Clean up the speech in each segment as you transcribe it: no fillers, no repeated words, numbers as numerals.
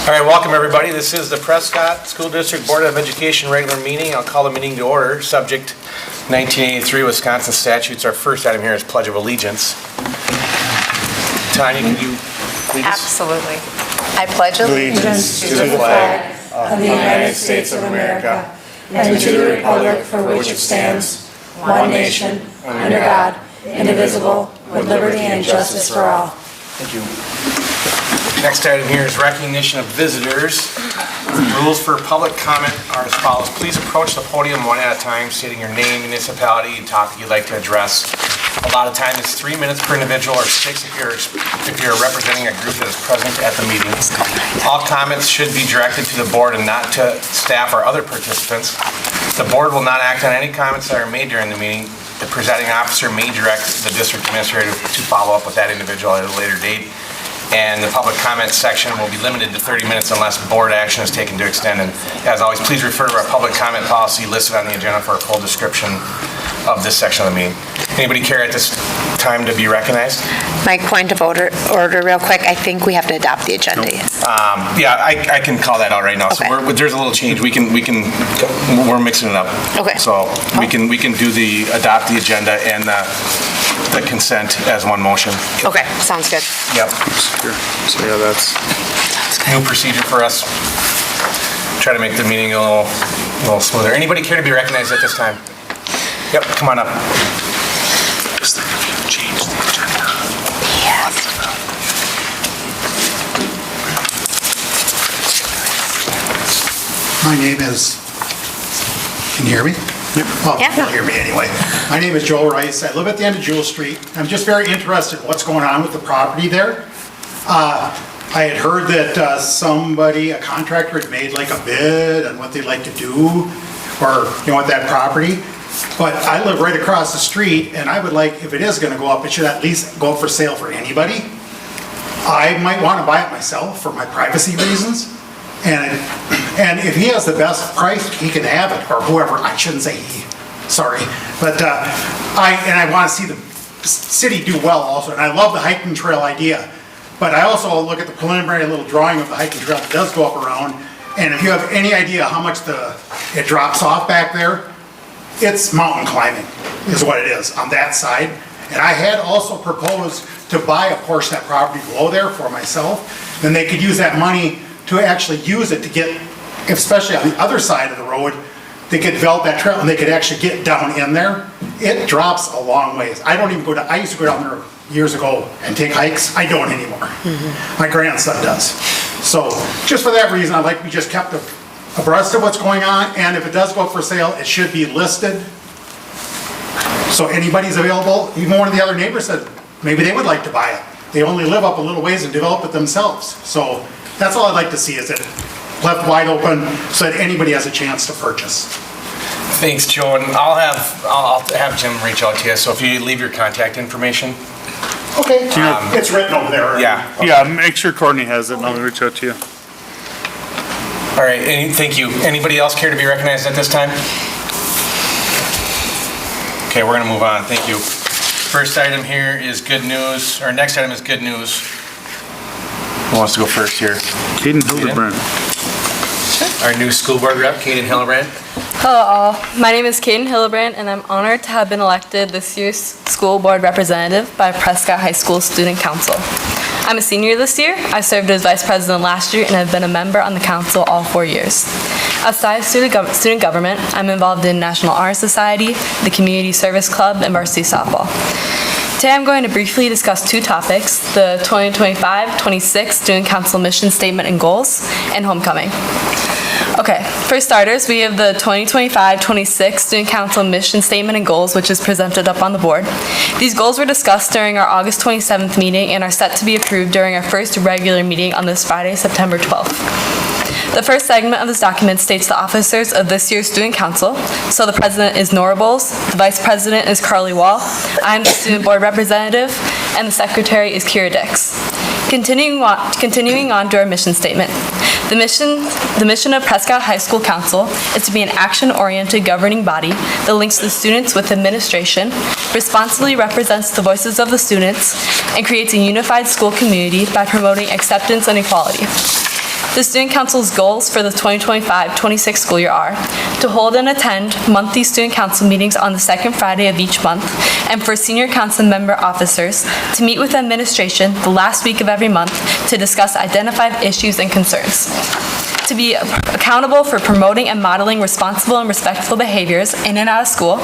All right, welcome everybody. This is the Prescott School District Board of Education regular meeting. I'll call the meeting to order. Subject 1983 Wisconsin statutes. Our first item here is Pledge of Allegiance. Tanya, can you lead us? Absolutely. I pledge allegiance to the flag of the United States of America and to the republic for which it stands, one nation, under God, indivisible, with liberty and justice for all. Thank you. Next item here is recognition of visitors. Rules for public comment are as follows. Please approach the podium one at a time, stating your name, municipality, and topic you'd like to address. A lot of time is 3 minutes per individual, or 6 if you're representing a group that is present at the meeting. All comments should be directed to the board and not to staff or other participants. The board will not act on any comments that are made during the meeting. The presiding officer may direct the district administrator to follow up with that individual at a later date. And the public comment section will be limited to 30 minutes unless board action is taken to extend. And as always, please refer to our public comment policy listed on the agenda for a full description of this section of the meeting. Anybody care at this time to be recognized? My point of order real quick. I think we have to adopt the agenda. Yeah, I can call that out right now. Okay. So there's a little change. We're mixing it up. Okay. So we can do the adopt the agenda and the consent as one motion. Okay, sounds good. Yep. So yeah, that's New procedure for us. Try to make the meeting a little smoother. Anybody care to be recognized at this time? Yep, come on up. just think if you change the agenda. My name is, can you hear me? Yep. Well, Yeah. you can hear me anyway. My name is Joe Rice. I live at the end of Jewel Street. I'm just very interested in what's going on with the property there. I had heard that a contractor had made like a bid on what they'd like to do, or, with that property. But I live right across the street, and I would like, if it is gonna go up, it should at least go up for sale for anybody. I might wanna buy it myself for my privacy reasons. And if he has the best price, he can have it, or whoever, I shouldn't say he, sorry. But I want to see the city do well also, and I love the hiking trail idea. But I also look at the preliminary little drawing of the hiking trail that does go up around, and if you have any idea how much it drops off back there, it's mountain climbing is what it is on that side. And I had also proposed to buy a portion of that property below there for myself, then they could use that money to actually use it to get, especially on the other side of the road, they could develop that trail and they could actually get down in there. It drops a long ways. I used to go down there years ago and take hikes. I don't anymore. My grandson does. So just for that reason, I'd like to be just kept abreast of what's going on, and if it does go up for sale, it should be listed. So anybody's available. Even one of the other neighbors said maybe they would like to buy it. They only live up a little ways and develop it themselves. So that's all I'd like to see, is it left wide open so that anybody has a chance to purchase. Thanks, Joe, and I'll have Jim reach out to you, so if you leave your contact information. Okay, it's written over there. Yeah. Yeah, make sure Courtney has it and I'll reach out to you. All right, thank you. Anybody else care to be recognized at this time? Okay, we're gonna move on, thank you. First item here is good news, or next item is good news. Who wants to go first here? Caden Hildebrand. Our new school board rep, Kaden Hillebrand. Hello all, my name is Kaden Hillebrand and I'm honored to have been elected this year's school board representative by Prescott High School Student Council. I'm a senior this year, I served as vice president last year and have been a member on the council all 4 years. Outside of student government, I'm involved in National Honor Society, the Community Service Club, and varsity softball. Today I'm going to briefly discuss two topics, the 2025-26 Student Council Mission Statement and Goals, and Homecoming. Okay, for starters, we have the 2025-26 Student Council Mission Statement and Goals, which is presented up on the board. These goals were discussed during our August 27th meeting and are set to be approved during our first regular meeting on this Friday, September 12th. The first segment of this document states the officers of this year's Student Council. So the president is Nora Bowles, the vice president is Carly Wall, I'm the student board representative, and the secretary is Kira Dix. Continuing on to our mission statement. The mission of Prescott High School Council is to be an action-oriented governing body that links the students with administration, responsibly represents the voices of the students, and creates a unified school community by promoting acceptance and equality. The Student Council's goals for the 2025-26 school year are to hold and attend monthly Student Council meetings on the second Friday of each month, and for Senior Council member officers to meet with administration the last week of every month to discuss identified issues and concerns. To be accountable for promoting and modeling responsible and respectful behaviors in and out of school,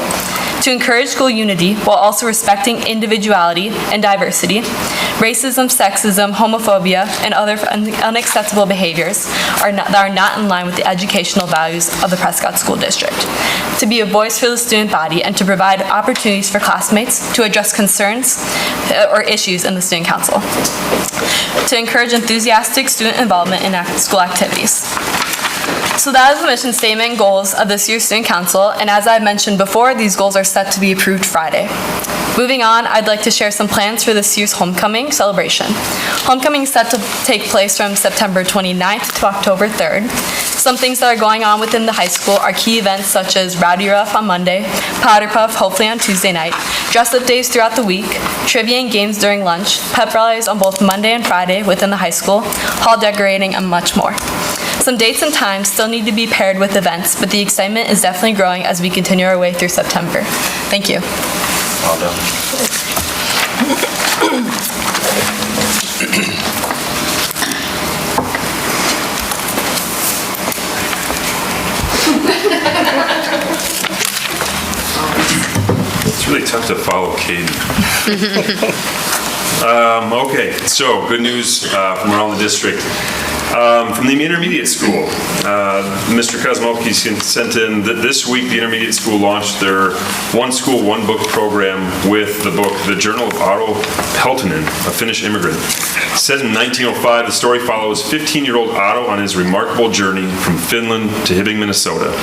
to encourage school unity while also respecting individuality and diversity. Racism, sexism, homophobia, and other unacceptable behaviors that are not in line with the educational values of the Prescott School District. To be a voice for the student body and to provide opportunities for classmates to address concerns or issues in the Student Council. To encourage enthusiastic student involvement in school activities. So that is the mission statement and goals of this year's Student Council, and as I mentioned before, these goals are set to be approved Friday. Moving on, I'd like to share some plans for this year's homecoming celebration. Homecoming is set to take place from September 29th to October 3rd. Some things that are going on within the high school are key events such as Rowdy Rough on Monday, Powder Puff hopefully on Tuesday night, dress-up days throughout the week, trivia and games during lunch, pep rallies on both Monday and Friday within the high school, hall decorating, and much more. Some dates and times still need to be paired with events, but the excitement is definitely growing as we continue our way through September. Thank you. Well done. It's really tough to follow Katie. Okay, so good news from around the district. From the intermediate school, Mr. Kosmolke sent in that this week the intermediate school launched their One School, One Book program with the book, The Journal of Otto Peltonen, a Finnish immigrant. Set in 1905, the story follows 15-year-old Otto on his remarkable journey from Finland to Hibbing, Minnesota.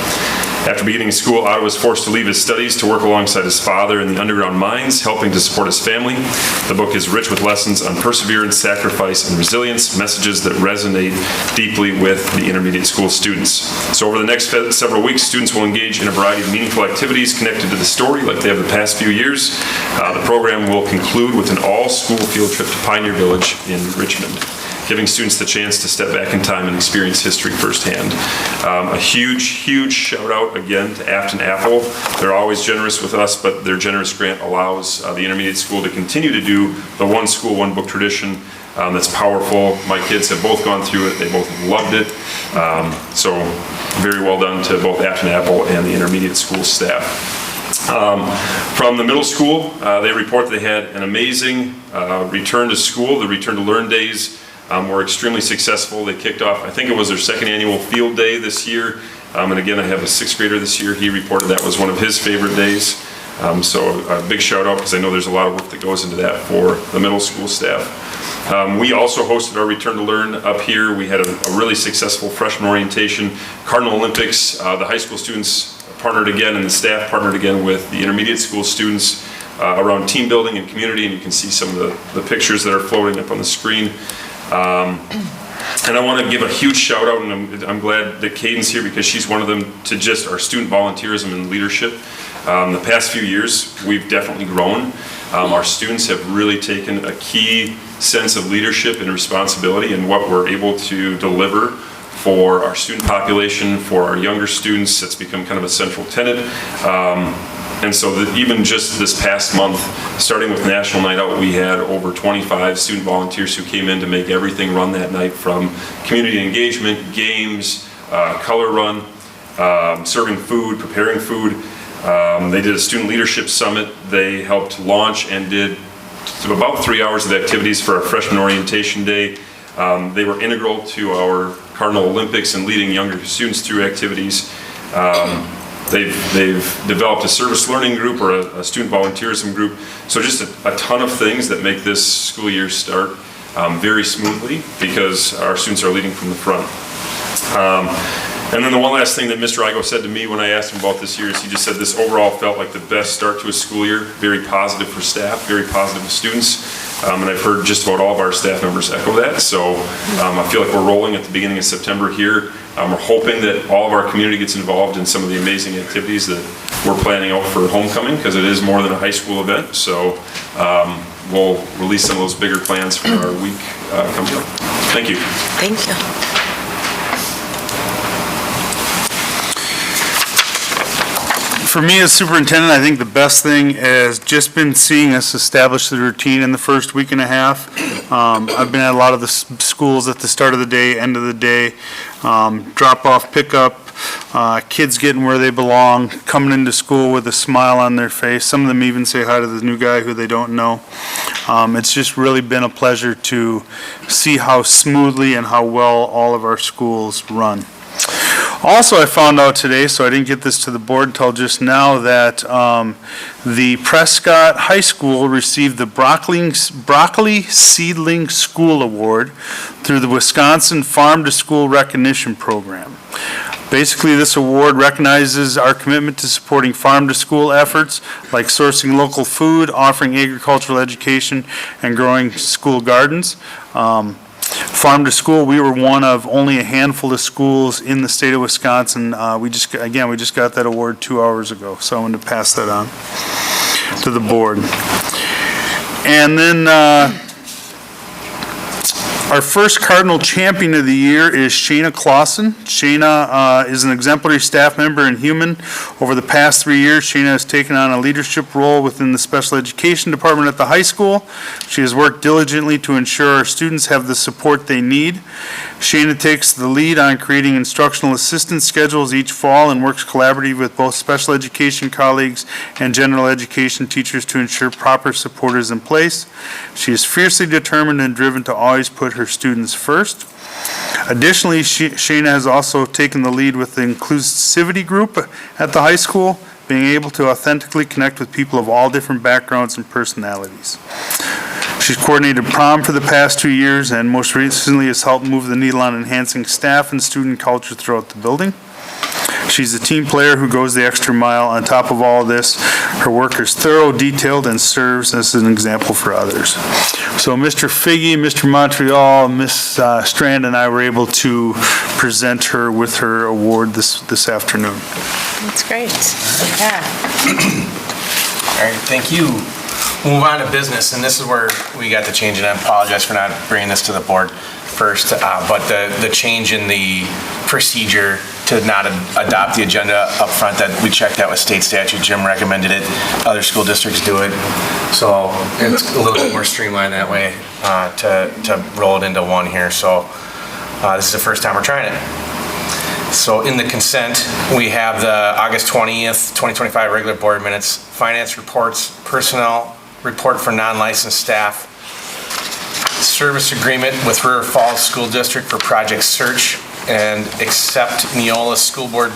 After beginning school, Otto was forced to leave his studies to work alongside his father in the underground mines, helping to support his family. The book is rich with lessons on perseverance, sacrifice, and resilience, messages that resonate deeply with the intermediate school students. So over the next several weeks, students will engage in a variety of meaningful activities connected to the story like they have the past few years. The program will conclude with an all-school field trip to Pioneer Village in Richmond, giving students the chance to step back in time and experience history firsthand. A huge shout out again to Afton Apple. They're always generous with us, but their generous grant allows the intermediate school to continue to do the One School, One Book tradition. That's powerful. My kids have both gone through it. They both loved it. So very well done to both Afton Apple and the intermediate school staff. From the middle school, they report they had an amazing return to school. The return to learn days were extremely successful. They kicked off, I think it was their second annual field day this year. And again, I have a sixth grader this year. He reported that was one of his favorite days. So a big shout out, because I know there's a lot of work that goes into that for the middle school staff. We also hosted our Return to Learn up here. We had a really successful freshman orientation. Cardinal Olympics, the high school students partnered again, and the staff partnered again with the intermediate school students around team building and community, and you can see some of the pictures that are floating up on the screen. And I want to give a huge shout out, and I'm glad that Caden's here because she's one of them, to just our student volunteerism and leadership. The past few years, we've definitely grown. Our students have really taken a key sense of leadership and responsibility in what we're able to deliver for our student population, for our younger students. It's become kind of a central tenet. And so that even just this past month, starting with National Night Out, we had over 25 student volunteers who came in to make everything run that night, from community engagement, games, color run, serving food, preparing food. They did a student leadership summit. They helped launch and did about 3 hours of activities for our freshman orientation day. They were integral to our Cardinal Olympics and leading younger students through activities. They've developed a service learning group or a student volunteerism group. So just a ton of things that make this school year start very smoothly because our students are leading from the front. And then the one last thing that Mr. Igo said to me when I asked him about this year is he just said this overall felt like the best start to a school year, very positive for staff, very positive with students. And I've heard just about all of our staff members echo that. So I feel like we're rolling at the beginning of September here. We're hoping that all of our community gets involved in some of the amazing activities that we're planning out for homecoming, because it is more than a high school event. So we'll release some of those bigger plans for our week coming up. Thank you. Thank you. For me as superintendent, I think the best thing has just been seeing us establish the routine in the first week and a half. I've been at a lot of the schools at the start of the day, end of the day, drop off, pick up, kids getting where they belong, coming into school with a smile on their face. Some of them even say hi to the new guy who they don't know. It's just really been a pleasure to see how smoothly and how well all of our schools run. Also, I found out today, so I didn't get this to the board until just now, that the Prescott High School received the Broccoli Seedling School Award through the Wisconsin Farm to School Recognition Program. Basically, this award recognizes our commitment to supporting farm-to-school efforts like sourcing local food, offering agricultural education, and growing school gardens. Farm to school, we were one of only a handful of schools in the state of Wisconsin. We just got that award 2 hours ago, so I wanted to pass that on to the board. And then our first Cardinal Champion of the year is Shayna Clausen. Shayna is an exemplary staff member and human. Over the past 3 years, Shayna has taken on a leadership role within the special education department at the high school. She has worked diligently to ensure our students have the support they need. Shayna takes the lead on creating instructional assistance schedules each fall and works collaboratively with both special education colleagues and general education teachers to ensure proper support is in place. She is fiercely determined and driven to always put her students first. Additionally, Shayna has also taken the lead with the inclusivity group at the high school, being able to authentically connect with people of all different backgrounds and personalities. She's coordinated prom for the past 2 years and most recently has helped move the needle on enhancing staff and student culture throughout the building. She's a team player who goes the extra mile. On top of all of this, her work is thorough, detailed, and serves as an example for others. So Mr. Figge, Mr. Montreal, Ms. Strand, and I were able to present her with her award this afternoon. That's great. Yeah. All right, thank you. Move on to business, and this is where we got the change, and I apologize for not bringing this to the board first, but the change in the procedure to not adopt the agenda up front, that we checked that with state statute. Jim recommended it. Other school districts do it. So it's a little bit more streamlined that way to roll it into one here. So this is the first time we're trying it. So in the consent, we have the August 20th, 2025 regular board minutes, finance reports, personnel report for non-licensed staff, service agreement with River Falls School District for Project Search, and accept Neola School Board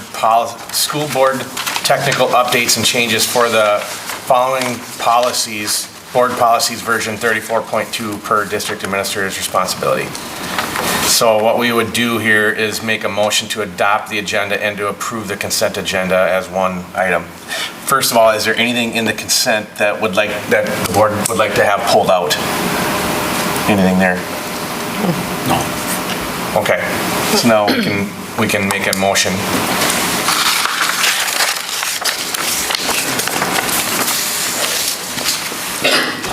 technical updates and changes for the following policies, board policies version 34.2 per district administrator's responsibility. So what we would do here is make a motion to adopt the agenda and to approve the consent agenda as one item. First of all, is there anything in the consent that the board would like to have pulled out? Anything there? No. Okay, so now we can make a motion.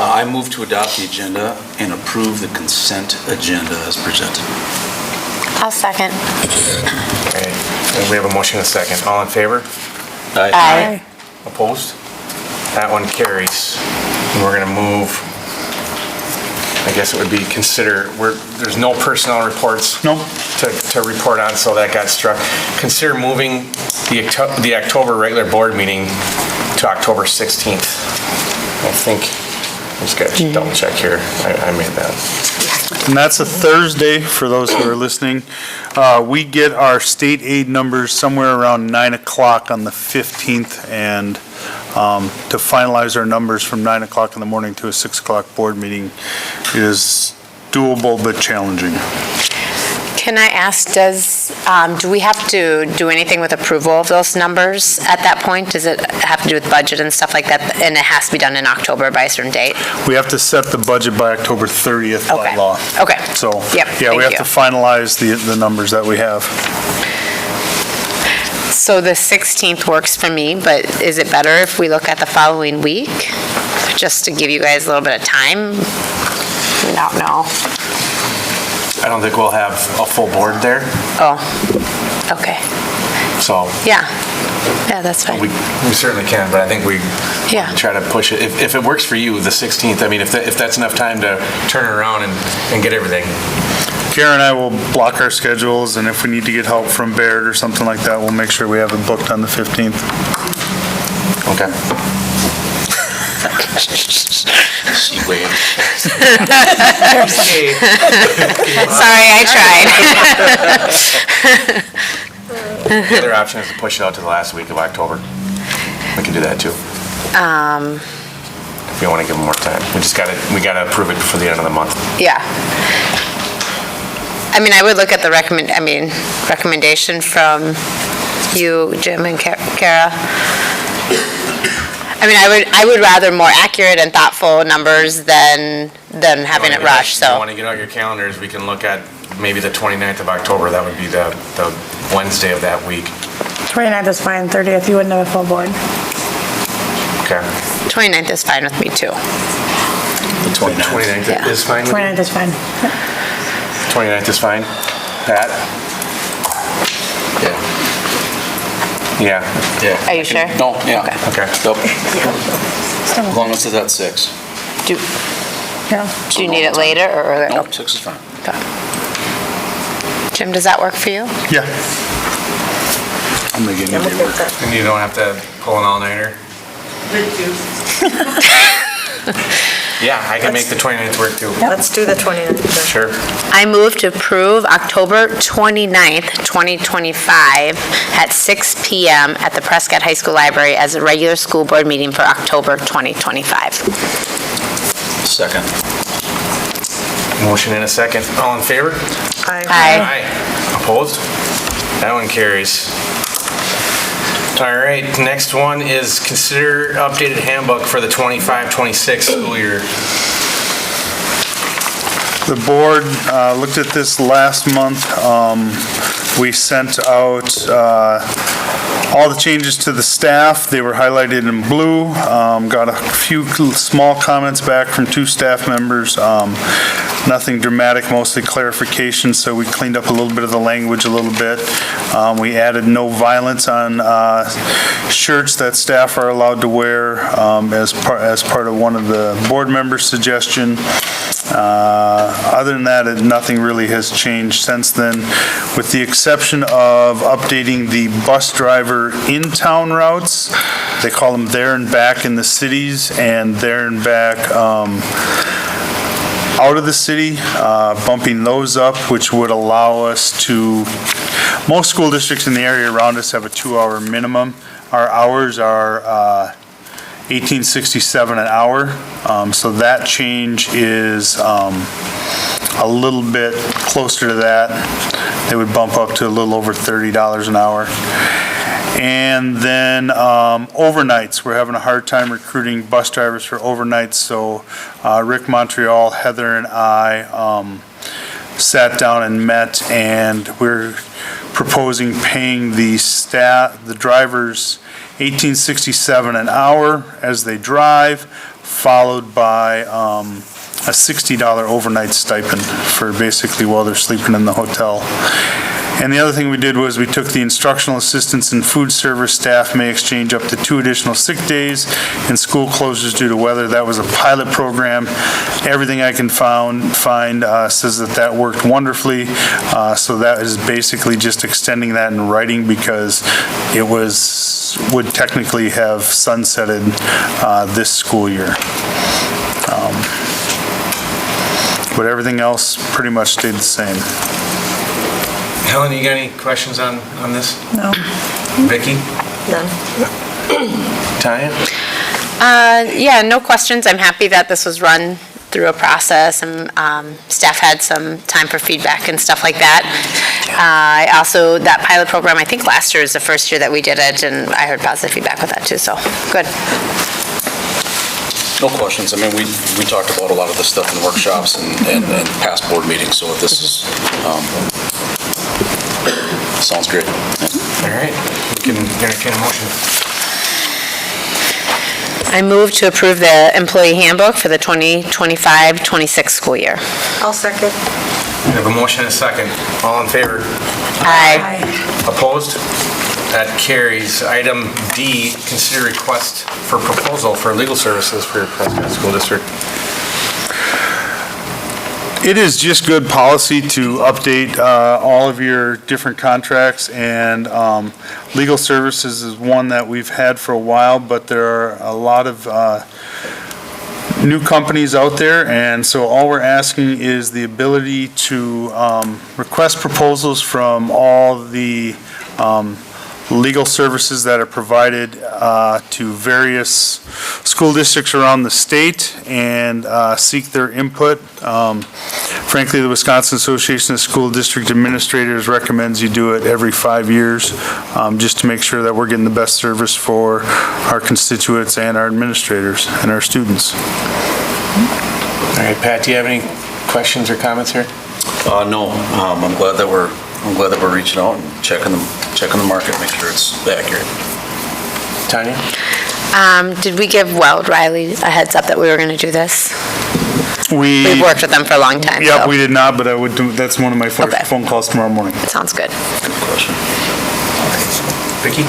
I move to adopt the agenda and approve the consent agenda as presented. I'll second. Okay, and we have a motion and a second. All in favor? Aye. Opposed? That one carries. And we're gonna move, I guess it would be there's no personnel reports. Nope. To report on, so that got struck. Consider moving the October regular board meeting to October 16th. I think, I just got to double check here. I made that. And that's a Thursday, for those who are listening. We get our state aid numbers somewhere around 9 o'clock on the 15th, and to finalize our numbers from 9 o'clock in the morning to a 6 o'clock board meeting is doable but challenging. Can I ask, do we have to do anything with approval of those numbers at that point? Does it have to do with budget and stuff like that? And it has to be done in October by a certain date? We have to set the budget by October 30th by Okay. law. Okay. So, Yep, yeah, we thank have to you. finalize the numbers that we have. So the 16th works for me, but is it better if we look at the following week? Just to give you guys a little bit of time? I don't know. I don't think we'll have a full board there. Oh, okay. So Yeah, that's fine. we certainly can, but I think we Yeah. try to push it. If it works for you, the 16th, I mean, if that's enough time to turn it around and get everything. Karen and I will block our schedules, and if we need to get help from Baird or something like that, we'll make sure we have it booked on the 15th. Okay. She waved. Sorry, I tried. The other option is to push it out to the last week of October. We can do that too. If you want to give them more time. We gotta approve it before the end of the month. Yeah. I mean, I would look at the recommendation from you, Jim and Kara. I mean, I would rather more accurate and thoughtful numbers than having it rushed, If you so. want to get out your calendars, we can look at maybe the 29th of October. That would be the Wednesday of that week. 29th is fine, 30th, you wouldn't have a full board. Okay. 29th is fine with me, too. The 29th. 29th Yeah. is fine with you? 29th is fine. 29th is fine. Pat? Yeah. Yeah. Yeah. Are you sure? No, yeah. Okay. Nope. As long as it's at 6. Do Yeah. do you need it later or earlier? Nope, 6 is fine. Okay. Jim, does that work for you? Yeah. I'm gonna get into work. And you don't have to pull an all-nighter? Yeah, I can make the 29th work too. Let's do the 29th. Sure. I move to approve October 29th, 2025 at 6 PM at the Prescott High School Library as a regular school board meeting for October 2025. Second. Motion and a second. All in favor? Aye. Opposed? That one carries. All right, next one is consider updated handbook for the 25-26 school year. The board looked at this last month. We sent out all the changes to the staff. They were highlighted in blue. Got a few small comments back from 2 staff members. Nothing dramatic, mostly clarification, so we cleaned up a little bit of the language a little bit. We added no violence on shirts that staff are allowed to wear as part of one of the board members' suggestion. Other than that, nothing really has changed since then, with the exception of updating the bus driver in-town routes. They call them there and back in the cities and there and back out of the city, bumping those up, which would allow us to, most school districts in the area around us have a 2-hour minimum. Our hours are $18.67 an hour, so that change is a little bit closer to that. They would bump up to a little over $30 an hour. And then overnights, we're having a hard time recruiting bus drivers for overnights, so Rick Montreal, Heather, and I sat down and met, and we're proposing paying the drivers $18.67 an hour as they drive, followed by a $60 overnight stipend for basically while they're sleeping in the hotel. And the other thing we did was we took the instructional assistants and food service staff may exchange up to 2 additional sick days in school closures due to weather. That was a pilot program. Everything I can find says that worked wonderfully. So that is basically just extending that in writing because it would technically have sunsetted this school year. But everything else pretty much stayed the same. Helen, you got any questions on this? No. Vicki? None. Tanya? Yeah, no questions. I'm happy that this was run through a process and staff had some time for feedback and stuff like that. Also, that pilot program, I think last year is the first year that we did it, and I heard positive feedback with that too, so good. No questions. I mean, we talked about a lot of this stuff in workshops and past board meetings, so this is, sounds great. All right, we can entertain a motion. I move to approve the employee handbook for the 2025-26 school year. I'll second. We have a motion and a second. All in favor? Aye. Opposed? That carries. Item D, consider request for proposal for legal services for your Prescott School District. It is just good policy to update all of your different contracts, and legal services is one that we've had for a while, but there are a lot of new companies out there, and so all we're asking is the ability to request proposals from all the legal services that are provided to various school districts around the state and seek their input. Frankly, the Wisconsin Association of School District Administrators recommends you do it every 5 years, just to make sure that we're getting the best service for our constituents and our administrators and our students. All right, Pat, do you have any questions or comments here? No, I'm glad that we're reaching out and checking the market, make sure it's accurate. Tanya? Did we give Weld Riley a heads up that we were going to do this? We've We, worked with them for a long time, yep, so we did not, but I would do, that's one of my first Okay. phone calls tomorrow morning. sounds good. Good question. Vicki?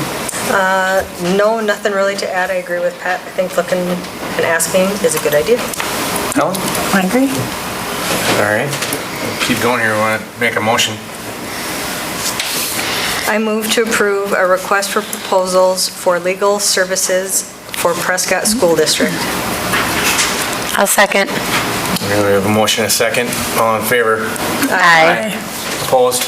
No, nothing really to add. I agree with Pat. I think looking and asking is a good idea. Helen? I agree. All right. Keep going here. We want to make a motion. I move to approve a request for proposals for legal services for Prescott School District. I'll second. We have a motion and a second. All in favor? Aye. Opposed?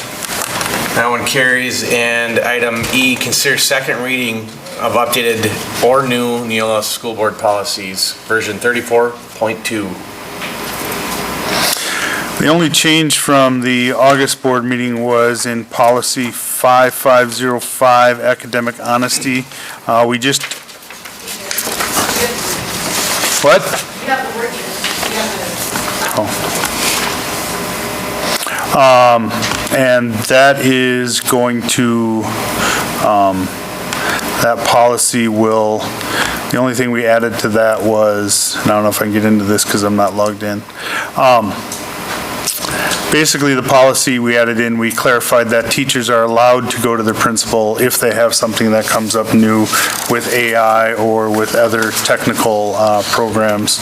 That one carries. And item E, consider second reading of updated or new Neola School Board policies, version 34.2. The only change from the August board meeting was in policy 5505, academic honesty. We just... What? And that is going to, that policy will, the only thing we added to that was, and I don't know if I can get into this because I'm not logged in. Basically, the policy we added in, we clarified that teachers are allowed to go to their principal if they have something that comes up new with AI or with other technical programs,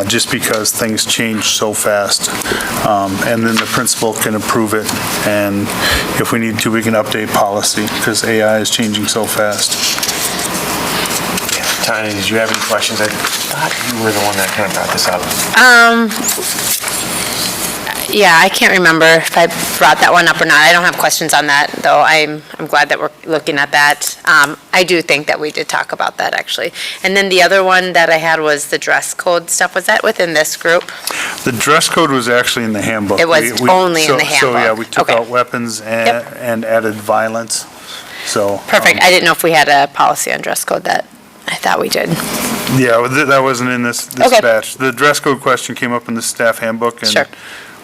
just because things change so fast. And then the principal can approve it, and if we need to, we can update policy, because AI is changing so fast. Tanya, did you have any questions? I thought you were the one that kind of brought this up. Yeah, I can't remember if I brought that one up or not. I don't have questions on that, though. I'm glad that we're looking at that. I do think that we did talk about that, actually. And then the other one that I had was the dress code stuff. Was that within this group? The dress code was actually in the handbook. It was only in the So, yeah, handbook. we took Okay. out weapons Yep. and added violence, so. Perfect. I didn't know if we had a policy on dress code that I thought we did. Yeah, that wasn't in this Okay. batch. The dress code question came up in the staff handbook, and Sure.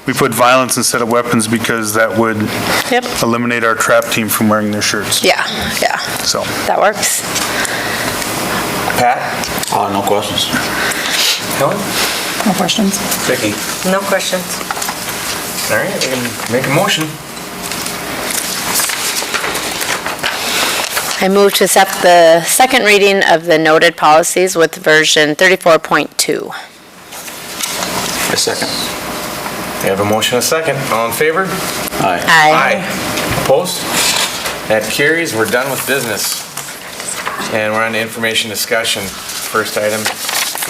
we put violence instead of weapons because that would Yep. eliminate our trap team from wearing their shirts. Yeah, yeah, So, that works. Pat? No questions. Helen? No questions. Vicki? No questions. All right, we can make a motion. I move to accept the second reading of the noted policies with version 34.2. A second. We have a motion and a second. All in favor? Aye. Aye. Opposed? That carries. We're done with business. And we're on to information discussion. First item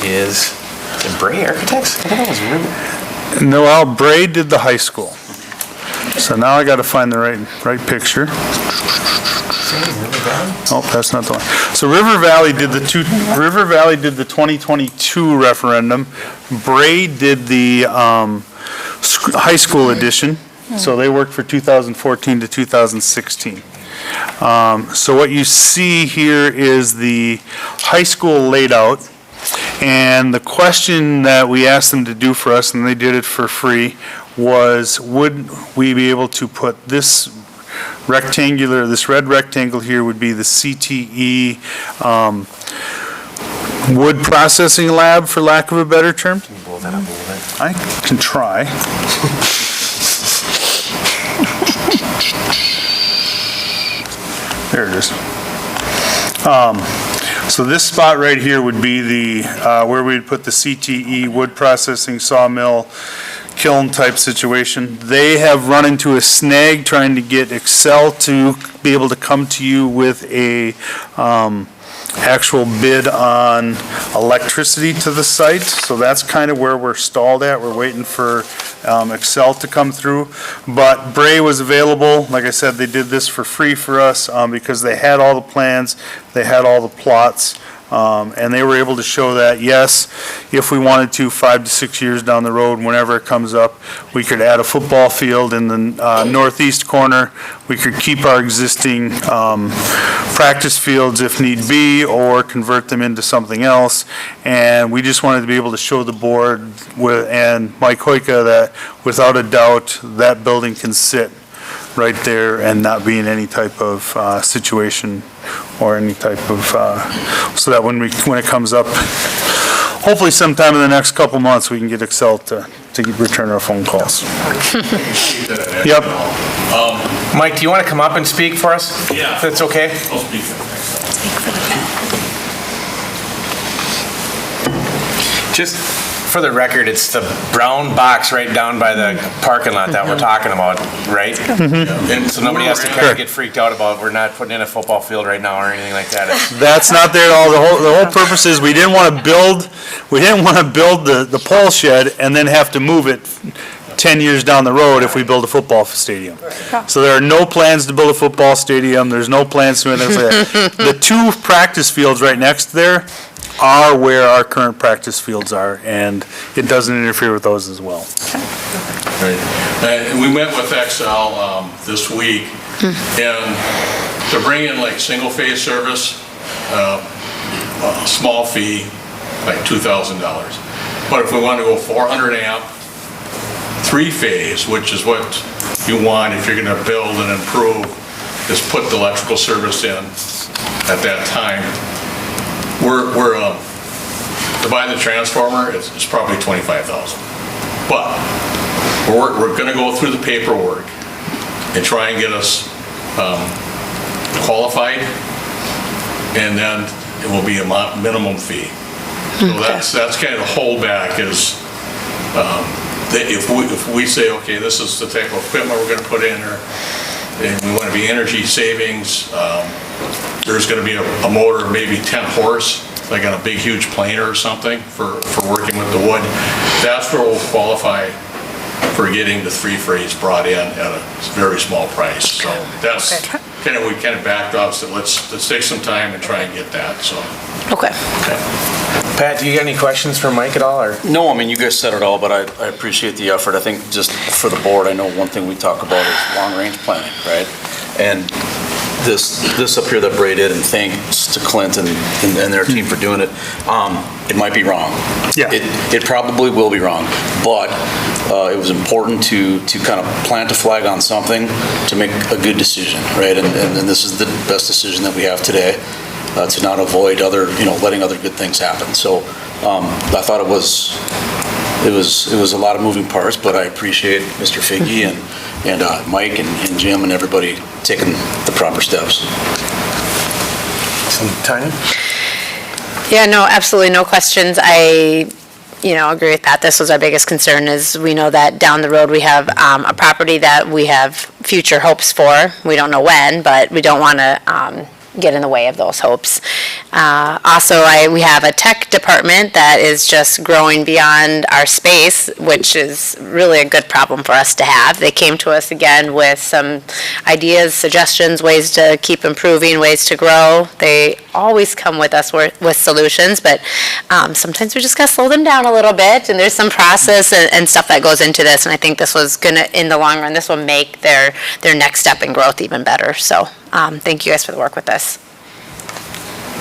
is the Bray Architects? I thought that was River. Noel Bray did the high school. So now I gotta find the right picture. Oh, that's not the one. So River Valley did the 2022 referendum. Bray did the high school edition. So they worked for 2014 to 2016. So what you see here is the high school laid out. And the question that we asked them to do for us, and they did it for free, was would we be able to put this red rectangle here would be the CTE wood processing lab, for lack of a better term. Can you blow that up a little bit? I can try. There it is. So this spot right here would be the, where we'd put the CTE wood processing sawmill kiln type situation. They have run into a snag trying to get Excel to be able to come to you with a actual bid on electricity to the site. So that's kind of where we're stalled at. We're waiting for Excel to come through. But Bray was available. Like I said, they did this for free for us because they had all the plans, they had all the plots. And they were able to show that, yes, if we wanted to, 5 to 6 years down the road, whenever it comes up, we could add a football field in the northeast corner. We could keep our existing practice fields if need be, or convert them into something else. And we just wanted to be able to show the board and Mike Hoyka that, without a doubt, that building can sit right there and not be in any type of situation or any type of, so that when it comes up, hopefully sometime in the next couple months, we can get Excel to return our phone calls. Yep. Mike, do you want to come up and speak for us? Yeah. If that's okay? I'll speak. Just for the record, it's the brown box right down by the parking lot that we're talking about, right? And so nobody has to kind of get freaked out about, we're not putting in a football field right now or anything like that. That's not there at all. The whole purpose is we didn't want to build the pole shed and then have to move it 10 years down the road if we build a football stadium. So there are no plans to build a football stadium. There's no plans to do anything like that. The two practice fields right next to there are where our current practice fields are, and it doesn't interfere with those as well. Right. We met with XL this week, and to bring in like single-phase service, a small fee, like $2,000. But if we want to go 400 amp, three-phase, which is what you want if you're going to build and improve, is put the electrical service in at that time. We're to buy the transformer, it's probably $25,000. But we're going to go through the paperwork and try and get us qualified, and then it will be a minimum fee. So that's kind of the holdback is if we say, okay, this is the type of equipment we're going to put in there, and we want to be energy savings. There's going to be a motor, maybe 10 horse, like on a big, huge planer or something for working with the wood. That's where we'll qualify for getting the three-phase brought in at a very small price. So that's kind of, we kind of backed off, so let's take some time and try and get that, so. Okay. Pat, do you got any questions for Mike at all, or? No, I mean, you guys said it all, but I appreciate the effort. I think just for the board, I know one thing we talk about is long-range planning, right? And this up here that Bray did, and thanks to Clint and their team for doing it, it might be wrong. Yeah. It probably will be wrong, but it was important to kind of plant a flag on something to make a good decision, right? And this is the best decision that we have today, to not avoid letting other good things happen. So I thought it was a lot of moving parts, but I appreciate Mr. Figge and Mike and Jim and everybody taking the proper steps. Tanya? Yeah, no, absolutely, no questions. I agree with that. This was our biggest concern, is we know that down the road we have a property that we have future hopes for. We don't know when, but we don't want to get in the way of those hopes. Also, we have a tech department that is just growing beyond our space, which is really a good problem for us to have. They came to us again with some ideas, suggestions, ways to keep improving, ways to grow. They always come with us with solutions, but sometimes we just got to slow them down a little bit, and there's some process and stuff that goes into this, and I think this was going to, in the long run, this will make their next step in growth even better. So thank you guys for the work with this.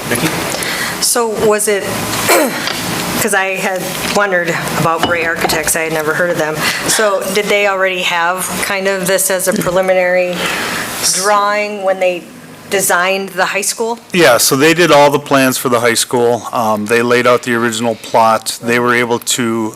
Vicki? So was it, because I had wondered about Bray Architects, I had never heard of them. So did they already have kind of this as a preliminary drawing when they designed the high school? Yeah, so they did all the plans for the high school. They laid out the original plot. They were able to,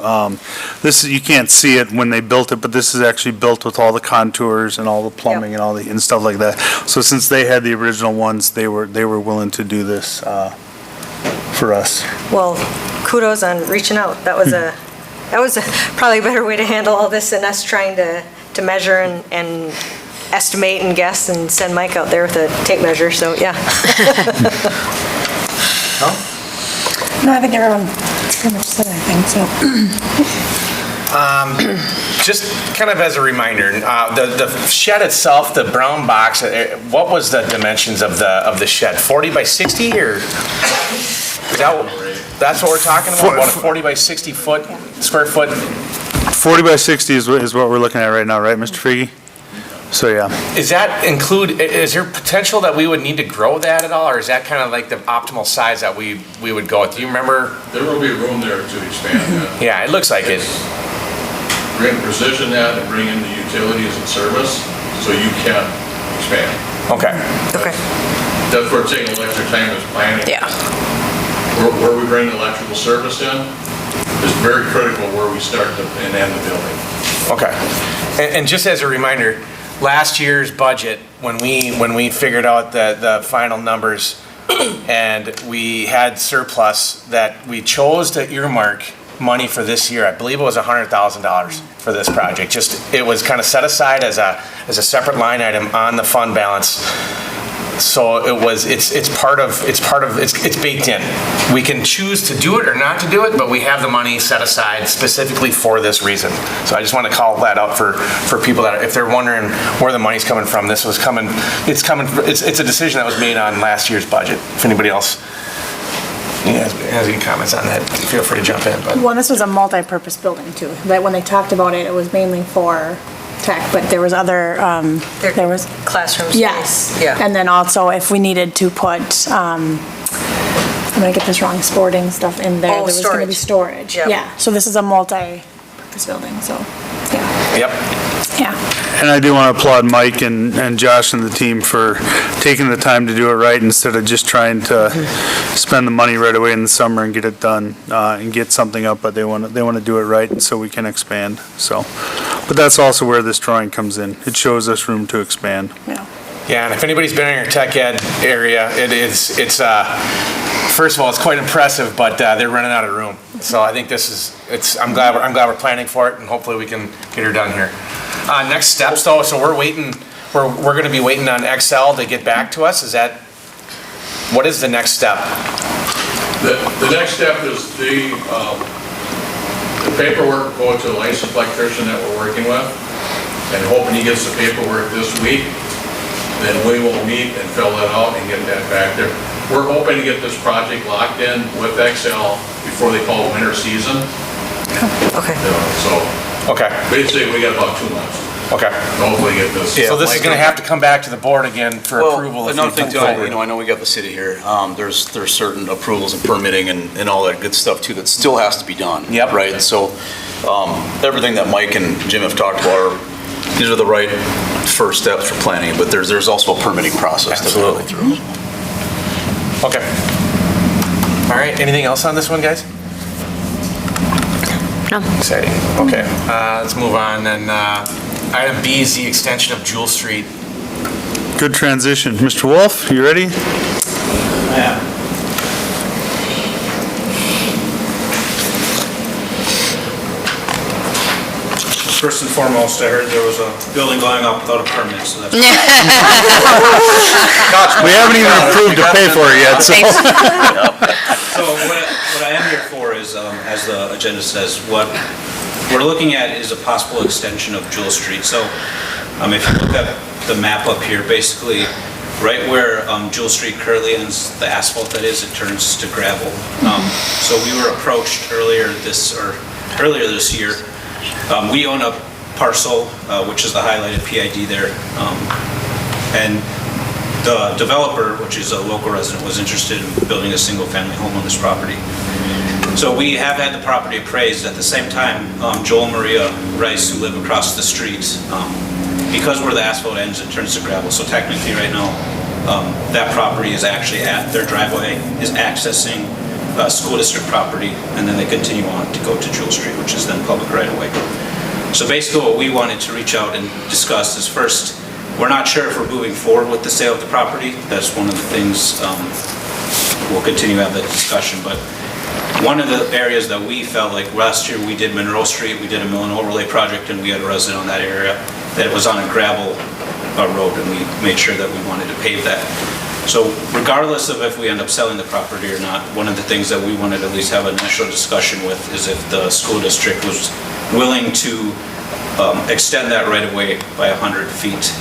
you can't see it when they built it, but this is actually built with all the contours and all the plumbing and and stuff like that. So since they had the original ones, they were willing to do this for us. Well, kudos on reaching out. That was probably a better way to handle all this than us trying to measure and estimate and guess and send Mike out there with a tape measure, so yeah. No, I think everyone pretty much said, I think, so. Just kind of as a reminder, the shed itself, the brown box, what was the dimensions of the shed? 40 by 60 or? That's what we're talking about a 40 by 60 square foot? 40 by 60 is what we're looking at right now, right, Mr. Figge? So, yeah. Is there potential that we would need to grow that at all, or is that kind of like the optimal size that we would go with? Do you remember? There will be room there to expand that. Yeah, it looks like it. We're going to precision that and bring in the utilities and service so you can expand. Okay. Okay. That's where it's taking a little extra time is planning. Yeah. Where we bring the electrical service in is very critical where we start and end the building. Okay. And just as a reminder, last year's budget, when we figured out the final numbers and we had surplus that we chose to earmark money for this year, I believe it was $100,000 for this project. It was kind of set aside as a separate line item on the fund balance. So it's baked in. We can choose to do it or not to do it, but we have the money set aside specifically for this reason. So I just want to call that out for people that, if they're wondering where the money's coming from, it's a decision that was made on last year's budget. If anybody else has any comments on that, feel free to jump in. But Well, this was a multi-purpose building too, that when they talked about it, it was mainly for tech, but there was other, there was. Classroom space. Yes. Yeah. And then also if we needed to put, I'm gonna get this wrong, sporting stuff in there. Oh, There was gonna be storage. Yep. Yeah, so this is a multi-purpose building, so, yeah. Yep. Yeah. And I do want to applaud Mike and Josh and the team for taking the time to do it right instead of just trying to spend the money right away in the summer and get it done and get something up, but they want to do it right and so we can expand, so. But that's also where this drawing comes in. It shows us room to expand. Yeah, and if anybody's been in your tech ed area, it's first of all, it's quite impressive, but they're running out of room. So I think I'm glad we're planning for it, and hopefully we can get her done here. Next steps though, so we're gonna be waiting on Excel to get back to us. What is the next step? The next step is the paperwork will go to a licensed electrician that we're working with, and hoping he gets the paperwork this week. Then we will meet and fill that out and get that back there. We're hoping to get this project locked in with Excel before they call winter season. Okay. Okay. Basically, we got about 2 months. Okay. Hopefully get this. So this is gonna have to come back to the board again for approval. Well, another thing too, I know we got the city here, there's certain approvals and permitting and all that good stuff too that still has to be done. Yep. Right, and so, everything that Mike and Jim have talked about these are the right first steps for planning, but there's also a permitting process that we're going through. Okay. All right, anything else on this one, guys? No. Exciting. Okay, let's move on then. Item B is the extension of Jewel Street. Good transition. Mr. Wolf, you ready? First and foremost, I heard there was a building going up without a permit, so that's. We haven't even approved to pay for it yet, so. So what I am here for is, as the agenda says, what we're looking at is a possible extension of Jewel Street. So if you look at the map up here, basically, right where Jewel Street currently ends, the asphalt that is, it turns to gravel. So we were approached earlier this year. We own a parcel, which is the highlighted PID there, and the developer, which is a local resident, was interested in building a single-family home on this property. So we have had the property appraised. At the same time, Joel and Maria Rice, who live across the street, because where the asphalt ends, it turns to gravel. So technically, right now, that property is actually their driveway is accessing school district property, and then they continue on to go to Jewel Street, which is then public right away. So basically what we wanted to reach out and discuss is, first, we're not sure if we're moving forward with the sale of the property. That's one of the things, we'll continue to have that discussion, but one of the areas that we felt like last year, we did Monroe Street, we did a mill and overlay project, and we had a resident on that area that was on a gravel road, and we made sure that we wanted to pave that. So regardless of if we end up selling the property or not, one of the things that we wanted to at least have an initial discussion with is if the school district was willing to extend that right of way by 100 feet.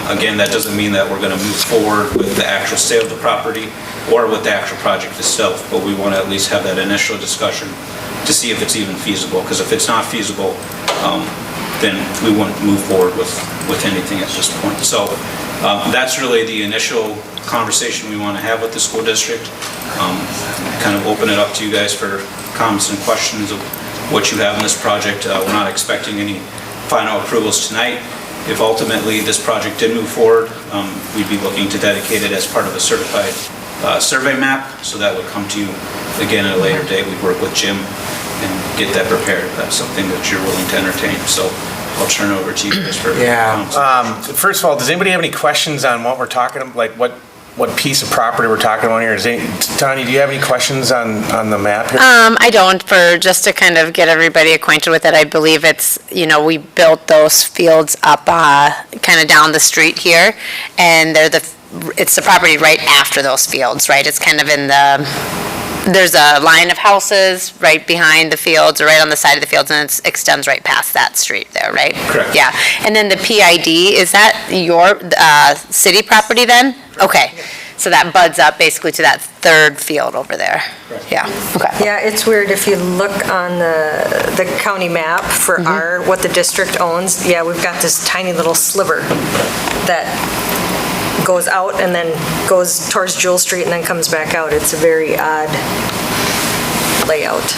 Again, that doesn't mean that we're going to move forward with the actual sale of the property or with the actual project itself, but we want to at least have that initial discussion to see if it's even feasible, because if it's not feasible, then we wouldn't move forward with anything at this point. So that's really the initial conversation we want to have with the school district. Kind of open it up to you guys for comments and questions of what you have in this project. We're not expecting any final approvals tonight. If ultimately this project did move forward, we'd be looking to dedicate it as part of a certified survey map, so that would come to you again at a later date. We'd work with Jim and get that prepared if that's something that you're willing to entertain. So I'll turn it over to you guys for comments. First of all, does anybody have any questions on what we're talking about, like what piece of property we're talking about here? Tanya, do you have any questions on the map here? I don't, just to kind of get everybody acquainted with it. I believe it's, we built those fields up kind of down the street here, and it's the property right after those fields, right? It's kind of there's a line of houses right behind the fields, or right on the side of the fields, and it extends right past that street there, right? Correct. Yeah, and then the PID, is that your city property then? Okay, so that buds up basically to that third field over there. Correct. Yeah, okay. Yeah, it's weird if you look on the county map for what the district owns. Yeah, we've got this tiny little sliver that goes out and then goes towards Jewel Street and then comes back out. It's a very odd layout.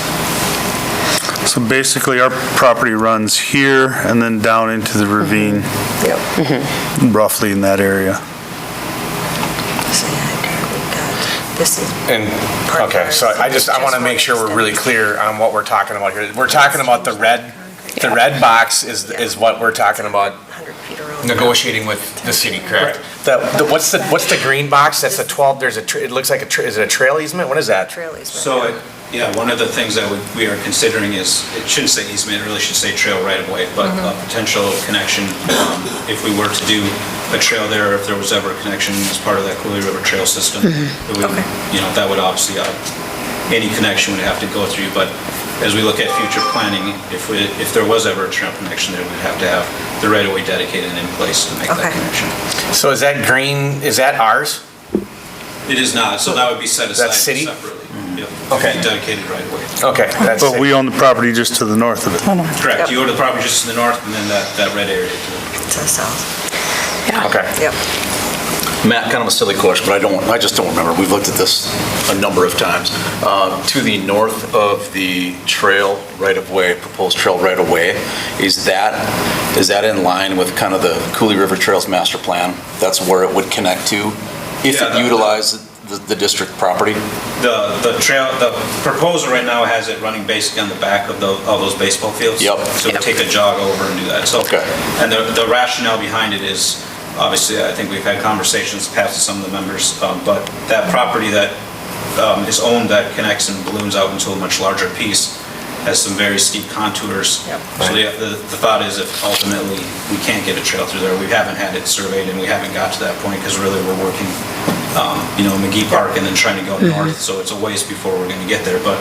So basically, our property runs here and then down into the ravine, Yep. roughly in that area. So yeah, we've got, this is Okay, so I want to make sure we're really clear on what we're talking about here. We're talking about the red box is what we're talking about 100 feet around. negotiating with the city, correct? What's the green box? That's the 12, it looks like is it a trail easement? What is that? Trail easement. So, one of the things that we are considering is, it shouldn't say easement, it really should say trail right of way, but a potential connection, if we were to do a trail there, if there was ever a connection as part of that Cooley River Trail system, that would obviously, any connection would have to go through, but as we look at future planning, if there was ever a trail connection there, we'd have to have the right of way dedicated in place to make that connection. So is that green, is that ours? It is not, so that would be set aside That's city? separately. Yep. Okay. Dedicated right away. Okay, that's But we own the property just to the north of it. Correct, you go to the property just to the north, and then that red area to To the south. okay. Yep. Matt, kind of a silly question, but I just don't remember. We've looked at this a number of times. To the north of the trail right-of-way, proposed trail right-of-way, is that in line with kind of the Cooley River Trails master plan? That's where it would connect to if it utilized the district property? The trail, the proposal right now has it running basically on the back of all those baseball fields. Yep. So take a jog over and do that. So, Okay. And the rationale behind it is, obviously, I think we've had conversations past with some of the members, but that property that is owned, that connects and balloons out into a much larger piece, has some very steep contours. Yep. So the thought is, if ultimately we can't get a trail through there, we haven't had it surveyed and we haven't got to that point, because really we're working, McGee Park and then trying to go north, so it's a ways before we're gonna get there, but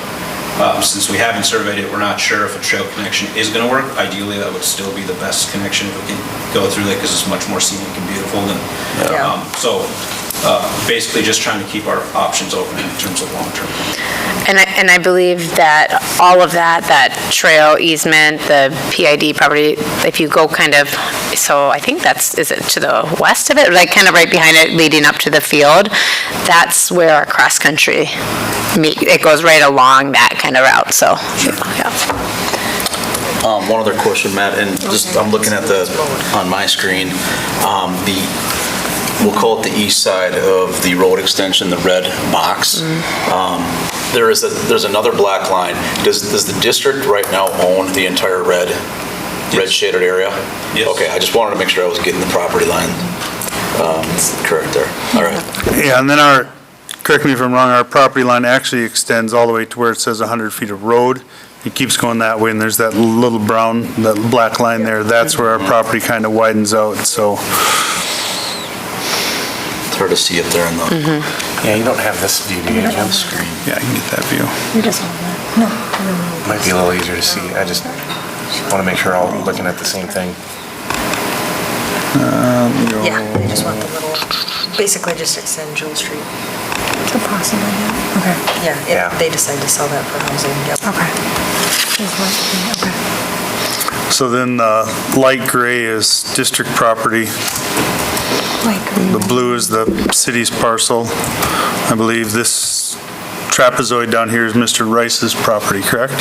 since we haven't surveyed it, we're not sure if a trail connection is gonna work. Ideally, that would still be the best connection if we can go through that, because it's much more scenic and beautiful than, basically just trying to keep our options open in terms of long-term. And I believe that all of that trail easement, the PID property, if you go kind of, so I think is it to the west of it, like kind of right behind it leading up to the field, that's where our cross-country meet. It goes right along that kind of route, so, yeah. One other question, Matt, and just, I'm looking at on my screen, we'll call it the east side of the road extension, the red box. There's another black line. Does the district right now own the entire red shaded area? Yes. Okay, I just wanted to make sure I was getting the property line correct there. All right. Yeah, and then correct me if I'm wrong, our property line actually extends all the way to where it says 100 feet of road. It keeps going that way, and there's that little that black line there. That's where our property kind of widens out, so. It's hard to see up there in the Yeah, you don't have this view, do you, Jim? screen. Yeah, I can get that view. You just want that. Might be a little easier to see. I just want to make sure we're all looking at the same thing. Yeah, they just want the little, basically just extend Jewel Street. So possibly, yeah. Okay. Yeah, Yeah. if they decide to sell that for housing, yep. Okay. Okay. So then light gray is district property. The blue is the city's parcel. I believe this trapezoid down here is Mr. Rice's property, correct?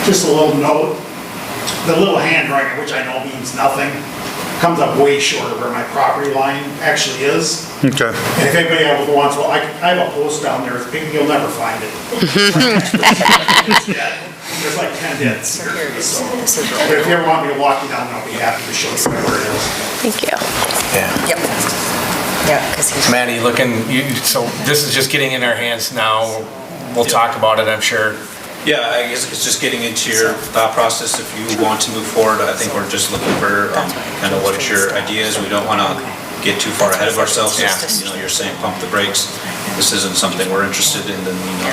Just a little note, the little handwriting, which I know means nothing, comes up way short of where my property line actually is. Okay. And if anybody ever wants, well, I have a post down there, it's big, you'll never find it. It's dead. There's like 10 dead serious, so. But if you ever want me to walk you down, I'll be happy to show you where it is. Thank you. Yeah. Yep. Yeah, because he's. Maddie, so this is just getting in our hands now. We'll talk about it, I'm sure. Yeah, I guess it's just getting into your thought process. If you want to move forward, I think we're just looking for kind of what your idea is. We don't want to get too far ahead of ourselves. Yeah. You know, you're saying pump the brakes. This isn't something we're interested in, then, you know.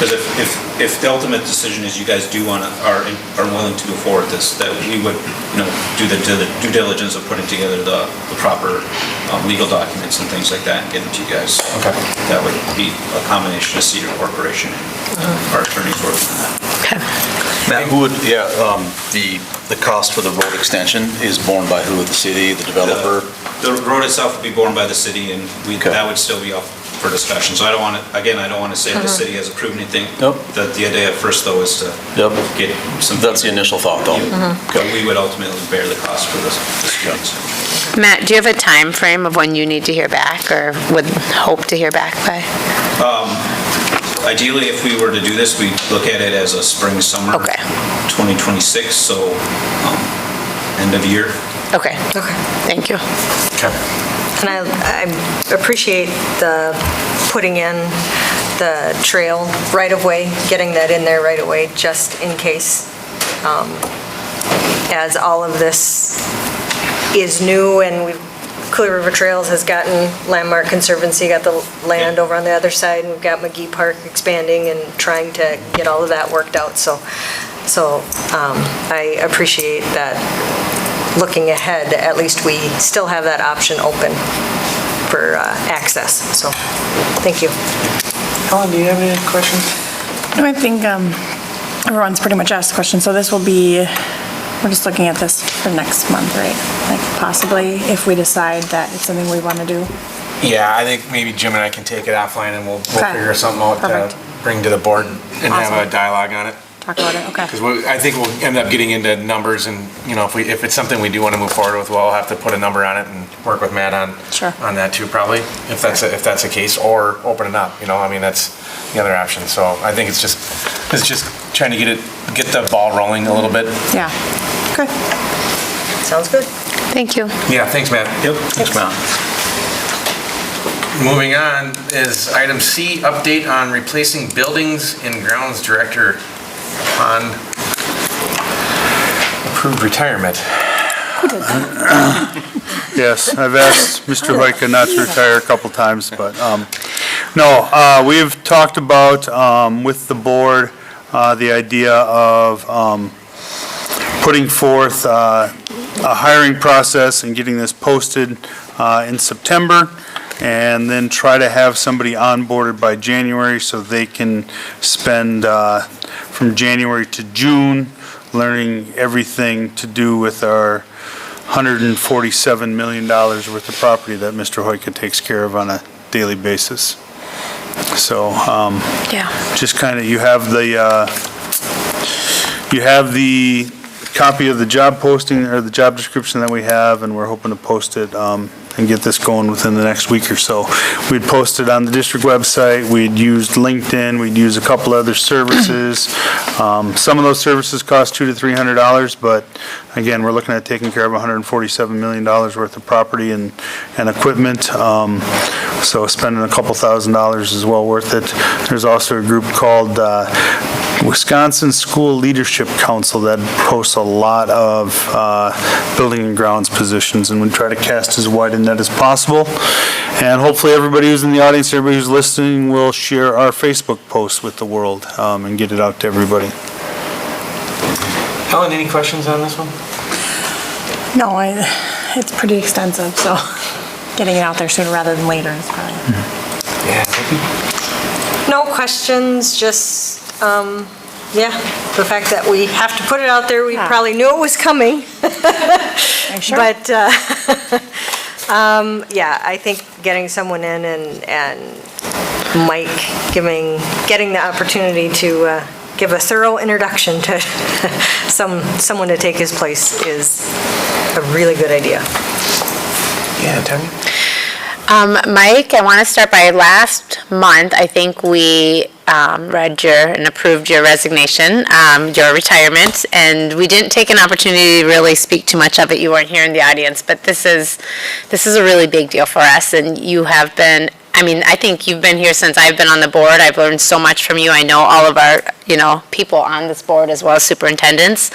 Because if the ultimate decision is you guys are willing to move forward this, that we would, you know, do the due diligence of putting together the proper legal documents and things like that and get them to you guys. Okay. That would be a combination of Cedar Corporation and our attorneys working on that. Matt, the cost for the road extension is borne by who? The city, the developer? The road itself would be borne by the city, and Okay. that would still be up for discussion. So I don't want to say the city has approved anything. Nope. The idea at first, though, is to get some. That's the initial thought, though. But we would ultimately bear the cost for the students. Matt, do you have a time frame of when you need to hear back or would hope to hear back by? Ideally, if we were to do this, we'd look at it as a spring, summer. Okay. 2026, so end of year. Okay, Okay. thank you. Okay. And I appreciate the putting in the trail right of way, getting that in there right away, just in case. As all of this is new and Clear River Trails has gotten Landmark Conservancy, got the land over on the other side, and we've got McGee Park expanding and trying to get all of that worked out. So I appreciate that. Looking ahead, at least we still have that option open for access, so, thank you. Helen, do you have any questions? No, I think everyone's pretty much asked questions, so this will be, we're just looking at this for next month, right? Like possibly if we decide that it's something we want to do. Yeah, I think maybe Jim and I can take it offline and we'll Okay. figure something out to Perfect. bring to the board and have Awesome. a dialogue on it. Talk about it, okay. Because I think we'll end up getting into numbers and, you know, if it's something we do want to move forward with, we'll have to put a number on it and work with Matt on Sure. on that too, probably, if that's the case, or open it up, you know, I mean, that's the other option. So I think it's just trying to get the ball rolling a little bit. Yeah, okay. Sounds good. Thank you. Yeah, thanks, Matt. Yep. Thanks, Matt. Moving on is item C, update on replacing buildings and grounds director upon approved retirement. Yes, I've asked Mr. Hoyka not to retire a couple times, but, no, we've talked about, with the board, the idea of, putting forth, a hiring process and getting this posted, in September, and then try to have somebody onboarded by January so they can spend, from January to June, learning everything to do with our $147 million worth of property that Mr. Hoyka takes care of on a daily basis. So, Yeah. just kind of, you have the copy of the job posting, or the job description that we have, and we're hoping to post it and get this going within the next week or so. We'd post it on the district website, we'd used LinkedIn, we'd use a couple other services. Some of those services cost $200 to $300, but again, we're looking at taking care of $147 million worth of property and equipment. So spending a couple $1,000s is well worth it. There's also a group called Wisconsin School Leadership Council that posts a lot of building and grounds positions, and we try to cast as wide a net as possible. And hopefully everybody who's in the audience, everybody who's listening will share our Facebook post with the world and get it out to everybody. Helen, any questions on this one? No, it's pretty extensive, so getting it out there sooner rather than later is probably. Yeah, thank you. No questions, just, the fact that we have to put it out there, we probably knew it was coming. Sure. But, I think getting someone in and Mike getting the opportunity to give a thorough introduction to someone to take his place is a really good idea. Yeah, Tanya? Mike, I want to start by last month, I think we read and approved your resignation, your retirement, and we didn't take an opportunity to really speak too much of it. You weren't here in the audience, but this is a really big deal for us, and you have been, I think you've been here since I've been on the board. I've learned so much from you. I know all of our, people on this board as well as superintendents.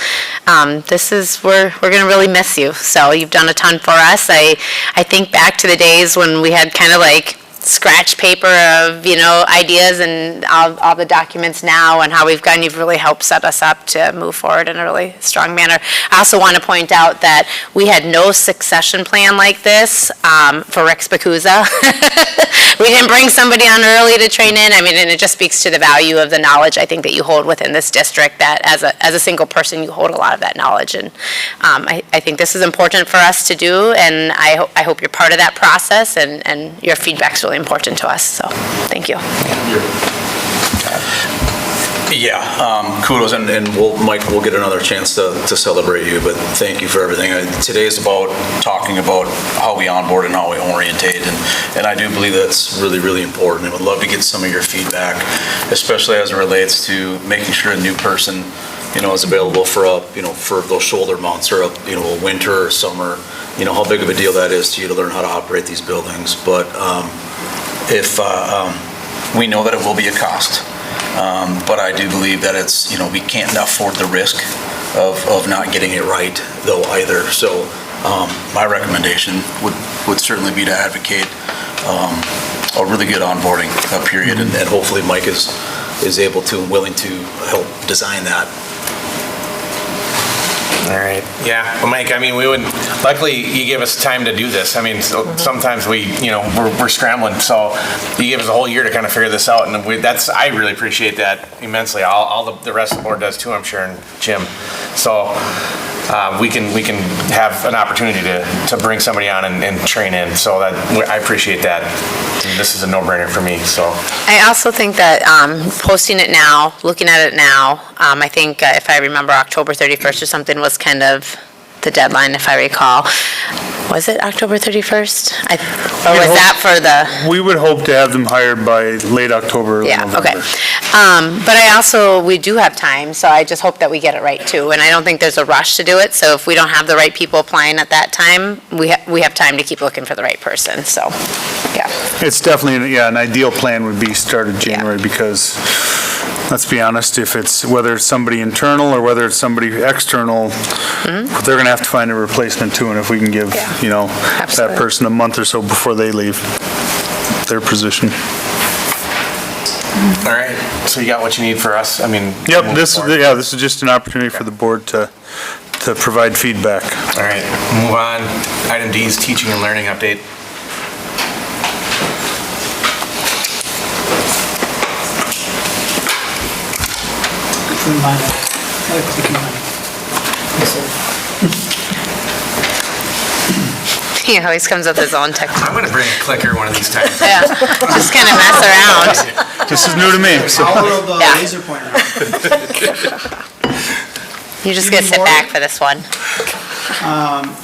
We're going to really miss you. So you've done a ton for us. I think back to the days when we had kind of like scratch paper of, ideas and all the documents now and how we've gone. You've really helped set us up to move forward in a really strong manner. I also want to point out that we had no succession plan like this for Rick Spacuzza. We didn't bring somebody on early to train in. And it just speaks to the value of the knowledge I think that you hold within this district, that as a single person, you hold a lot of that knowledge. And I think this is important for us to do, and I hope you're part of that process, and your feedback's really important to us, so thank you. Yeah, kudos, and Mike, we'll get another chance to celebrate you, but thank you for everything. Today is about talking about how we onboard and how we orientate, and I do believe that's really, really important. I would love to get some of your feedback, especially as it relates to making sure a new person, is available for for those shoulder months or a winter or summer, how big of a deal that is to you to learn how to operate these buildings. But if we know that it will be a cost, but I do believe that it's, we can't afford the risk of not getting it right though either. So my recommendation would certainly be to advocate a really good onboarding period, and hopefully Mike is able to and willing to help design that. All right, yeah, well, Mike, luckily you gave us time to do this. Sometimes we're scrambling, so you gave us a whole year to kind of figure this out, and I really appreciate that immensely. All the rest of the board does too, I'm sure, and Jim. So we can have an opportunity to bring somebody on and train in, so that I appreciate that. And this is a no-brainer for me, so. I also think that posting it now, looking at it now, I think if I remember October 31st or something was kind of the deadline, if I recall. Was it October 31st? Or was that for the? We would hope to have them hired by late October, early November. Okay. But we do have time, so I just hope that we get it right too. And I don't think there's a rush to do it, so if we don't have the right people applying at that time, we have time to keep looking for the right person, so, yeah. It's definitely, an ideal plan would be started January, because, let's be honest, whether it's somebody internal or whether it's somebody external, they're going to have to find a replacement too, and if we can give, that person a month or so before they leave their position. All right, so you got what you need for us? Yep, this is just an opportunity for the board to provide feedback. All right, move on. Item D is teaching and learning update. He always comes up with his own technique. I'm going to bring a clicker one of these times. Yeah, just kind of mess around. This is new to me. So. Power of the laser pointer. You just get to sit back for this one.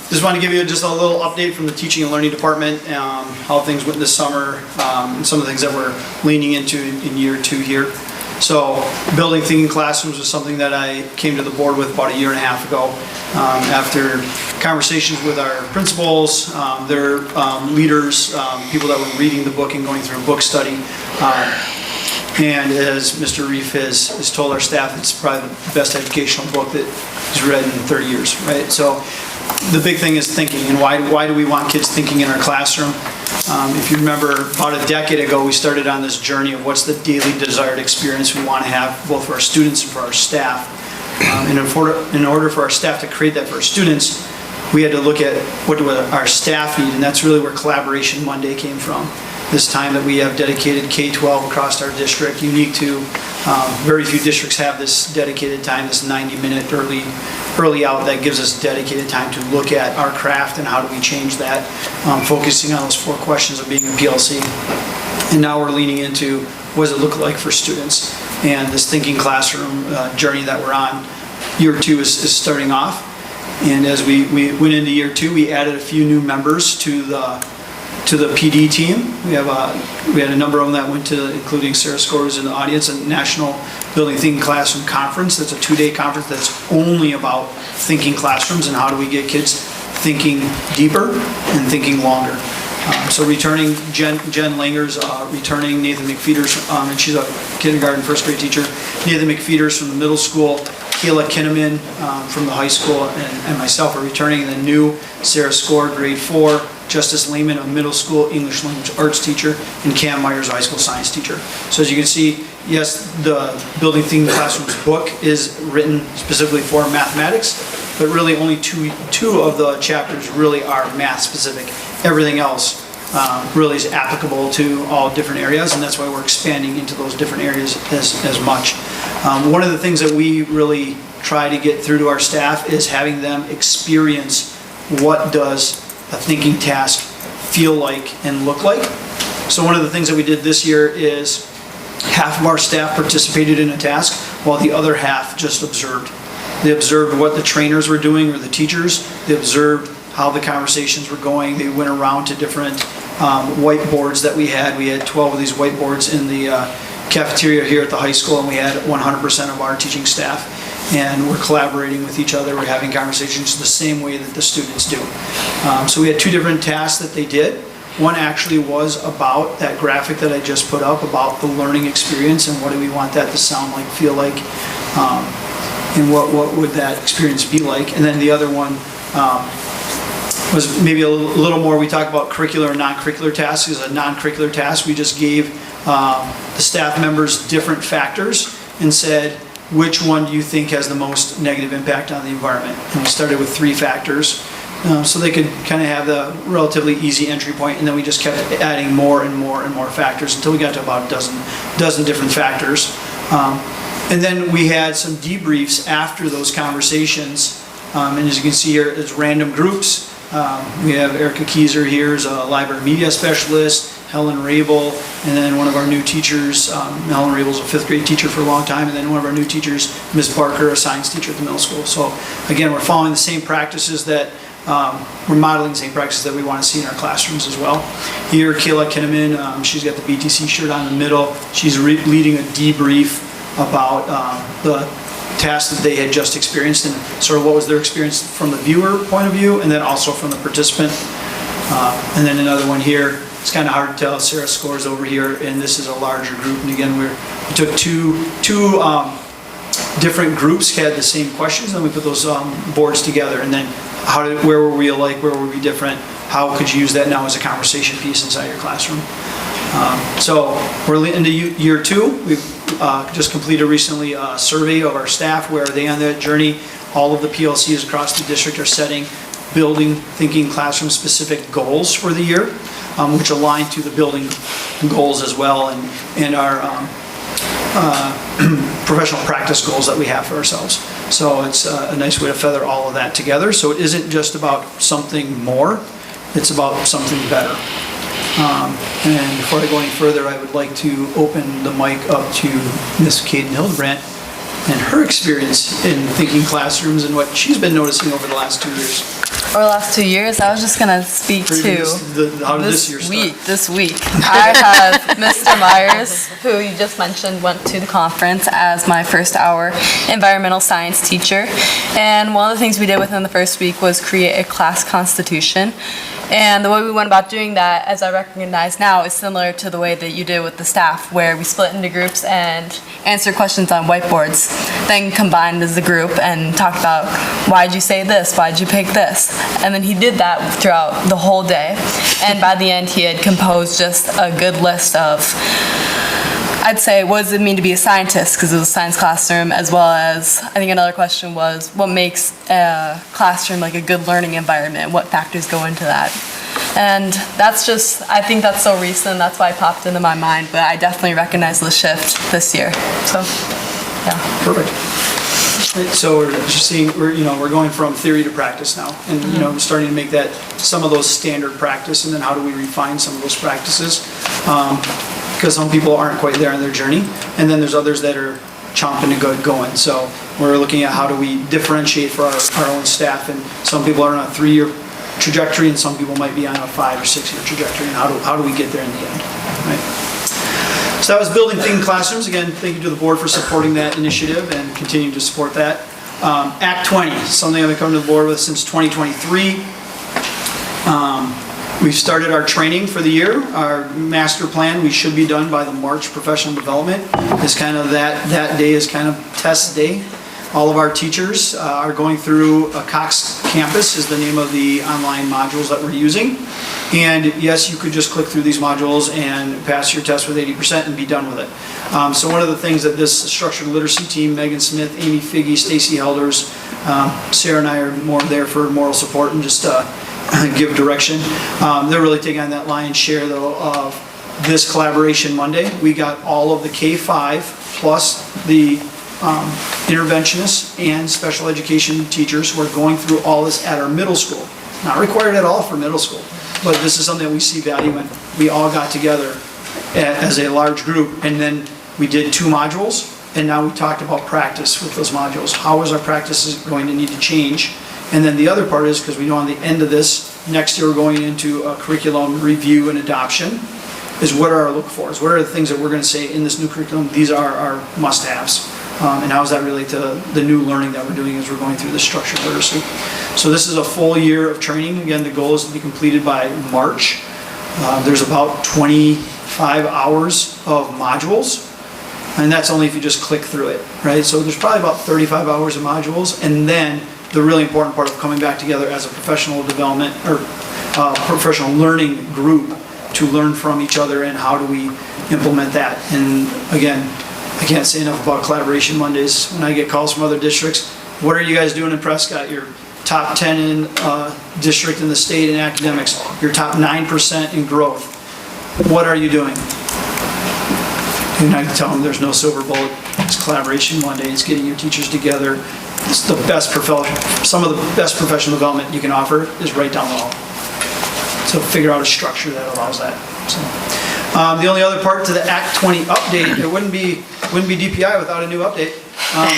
Just want to give you just a little update from the teaching and learning department, how things went this summer, and some of the things that we're leaning into in year 2 here. So building thinking classrooms was something that I came to the board with about a year and a half ago. After conversations with our principals, their leaders, people that were reading the book and going through a book study. And as Mr. Reef has told our staff, it's probably the best educational book that he's read in 30 years, right? So the big thing is thinking, and why do we want kids thinking in our classroom? If you remember, about a decade ago, we started on this journey of what's the daily desired experience we want to have, both for our students and for our staff. And in order for our staff to create that for our students, we had to look at what do our staff need, and that's really where Collaboration Monday came from. This time that we have dedicated K-12 across our district, unique to very few districts have this dedicated time, this 90-minute early out that gives us dedicated time to look at our craft and how do we change that, focusing on those 4 questions of being a PLC. And now we're leaning into what does it look like for students, and this thinking classroom journey that we're on. Year 2 is starting off, and as we went into year 2, we added a few new members to the PD team. We had a number of them that went to, including Sarah Scores in the audience, a National Building Thinking Classroom Conference. That's a 2-day conference that's only about thinking classrooms and how do we get kids thinking deeper and thinking longer. So returning, Jen Langer's returning, Nathan McFeeters, and she's a kindergarten, first grade teacher. Nathan McFeeters from the middle school, Kayla Kinnaman from the high school, and myself are returning. And then new, Sarah Score, grade 4, Justice Lehman, a middle school English language arts teacher, and Cam Myers, a high school science teacher. So as you can see, yes, the Building Thinking Classrooms book is written specifically for mathematics, but really only two of the chapters really are math specific. Everything else really is applicable to all different areas, and that's why we're expanding into those different areas as much. One of the things that we really try to get through to our staff is having them experience what does a thinking task feel like and look like. So one of the things that we did this year is half of our staff participated in a task while the other half just observed. They observed what the trainers were doing or the teachers. They observed how the conversations were going. They went around to different whiteboards that we had. We had 12 of these whiteboards in the cafeteria here at the high school, and we had 100% of our teaching staff. And we're collaborating with each other. We're having conversations the same way that the students do. So we had 2 different tasks that they did. One actually was about that graphic that I just put up, about the learning experience and what do we want that to sound like, feel like, and what would that experience be like. And then the other one was maybe a little more, we talked about curricular and non-curricular tasks. As a non-curricular task, we just gave the staff members different factors and said, which one do you think has the most negative impact on the environment? And we started with 3 factors, so they could kind of have the relatively easy entry point, and then we just kept adding more and more and more factors until we got to about a dozen different factors. And then we had some debriefs after those conversations, and as you can see here, it's random groups. We have Erica Kieser here as a library media specialist, Helen Rabel, and then one of our new teachers, Helen Rabel's a 5th grade teacher for a long time, and then one of our new teachers, Ms. Barker, a science teacher at the middle school. So again, we're following the same practices that, we're modeling the same practices that we want to see in our classrooms as well. Here, Kayla Kinnaman, she's got the BTC shirt on in the middle. She's leading a debrief about the tasks that they had just experienced and sort of what was their experience from the viewer point of view, and then also from the participant. And then another one here. It's kind of hard to tell. Sarah Scores over here, and this is a larger group. And again, we took two different groups, had the same questions, and we put those boards together. And then where were we alike? Where were we different? How could you use that now as a conversation piece inside your classroom? So we're into year 2. We've just completed recently a survey of our staff. Where are they on that journey? All of the PLCs across the district are setting building thinking classroom specific goals for the year, which align to the building goals as well, and our professional practice goals that we have for ourselves. So it's a nice way to feather all of that together. So it isn't just about something more, it's about something better. And before I go any further, I would like to open the mic up to Ms. Kaden Hildebrandt, and her experience in thinking classrooms and what she's been noticing over the last 2 years. Over the last 2 years, I was just gonna speak Or even to how did this year start? This week. I have Mr. Myers, who you just mentioned, went to the conference as my first hour environmental science teacher. And one of the things we did within the first week was create a class constitution. And the way we went about doing that, as I recognize now, is similar to the way that you did with the staff, where we split into groups and answered questions on whiteboards, then combined as a group and talked about, why'd you say this, why'd you pick this? And then he did that throughout the whole day. And by the end, he had composed just a good list of, I'd say, what does it mean to be a scientist? Because it was a science classroom, as well as, I think another question was, what makes a classroom like a good learning environment? What factors go into that? And that's just, I think that's so recent, that's why it popped into my mind, but I definitely recognize the shift this year, so, yeah. Perfect. So we're just seeing, we're going from theory to practice now, and, we're starting to make that, some of those standard practice, and then how do we refine some of those practices? Because some people aren't quite there on their journey, and then there's others that are chomping to get going. So we're looking at how do we differentiate for our own staff, and some people are on a 3-year trajectory, and some people might be on a 5 or 6 year trajectory, and how do we get there in the end, right? So that was building themed classrooms. Again, thank you to the board for supporting that initiative and continuing to support that. Act 20, something I've been coming to the board with since 2023. We've started our training for the year. Our master plan, we should be done by the March professional development. Is kind of that day is kind of test day. All of our teachers are going through a Cox Campus is the name of the online modules that we're using. And yes, you could just click through these modules and pass your test with 80% and be done with it. So one of the things that this structured literacy team, Megan Smith, Amy Figge, Stacy Helders, Sarah and I are more there for moral support and just give direction. They're really taking on that lion's share though of this collaboration Monday. We got all of the K-5 plus the interventionists and special education teachers who are going through all this at our middle school. Not required at all for middle school, but this is something that we see value in. We all got together as a large group, and then we did 2 modules, and now we talked about practice with those modules. How is our practice going to need to change? And then the other part is, because we know on the end of this, next year we're going into a curriculum review and adoption, is what are our look-fors? What are the things that we're going to say in this new curriculum? These are our must-haves. And how does that relate to the new learning that we're doing as we're going through this structured literacy? So this is a full year of training. Again, the goal is to be completed by March. There's about 25 hours of modules, and that's only if you just click through it, right? So there's probably about 35 hours of modules, and then the really important part of coming back together as a professional development or professional learning group to learn from each other and how do we implement that. And again, I can't say enough about Collaboration Mondays. When I get calls from other districts, what are you guys doing in Prescott? You're top 10 in district in the state in academics. You're top 9% in growth. What are you doing? And I can tell them there's no silver bullet. It's Collaboration Monday. It's getting your teachers together. It's the best some of the best professional development you can offer is right down the hall. So figure out a structure that allows that. So. The only other part to the Act 20 update, it wouldn't be DPI without a new update.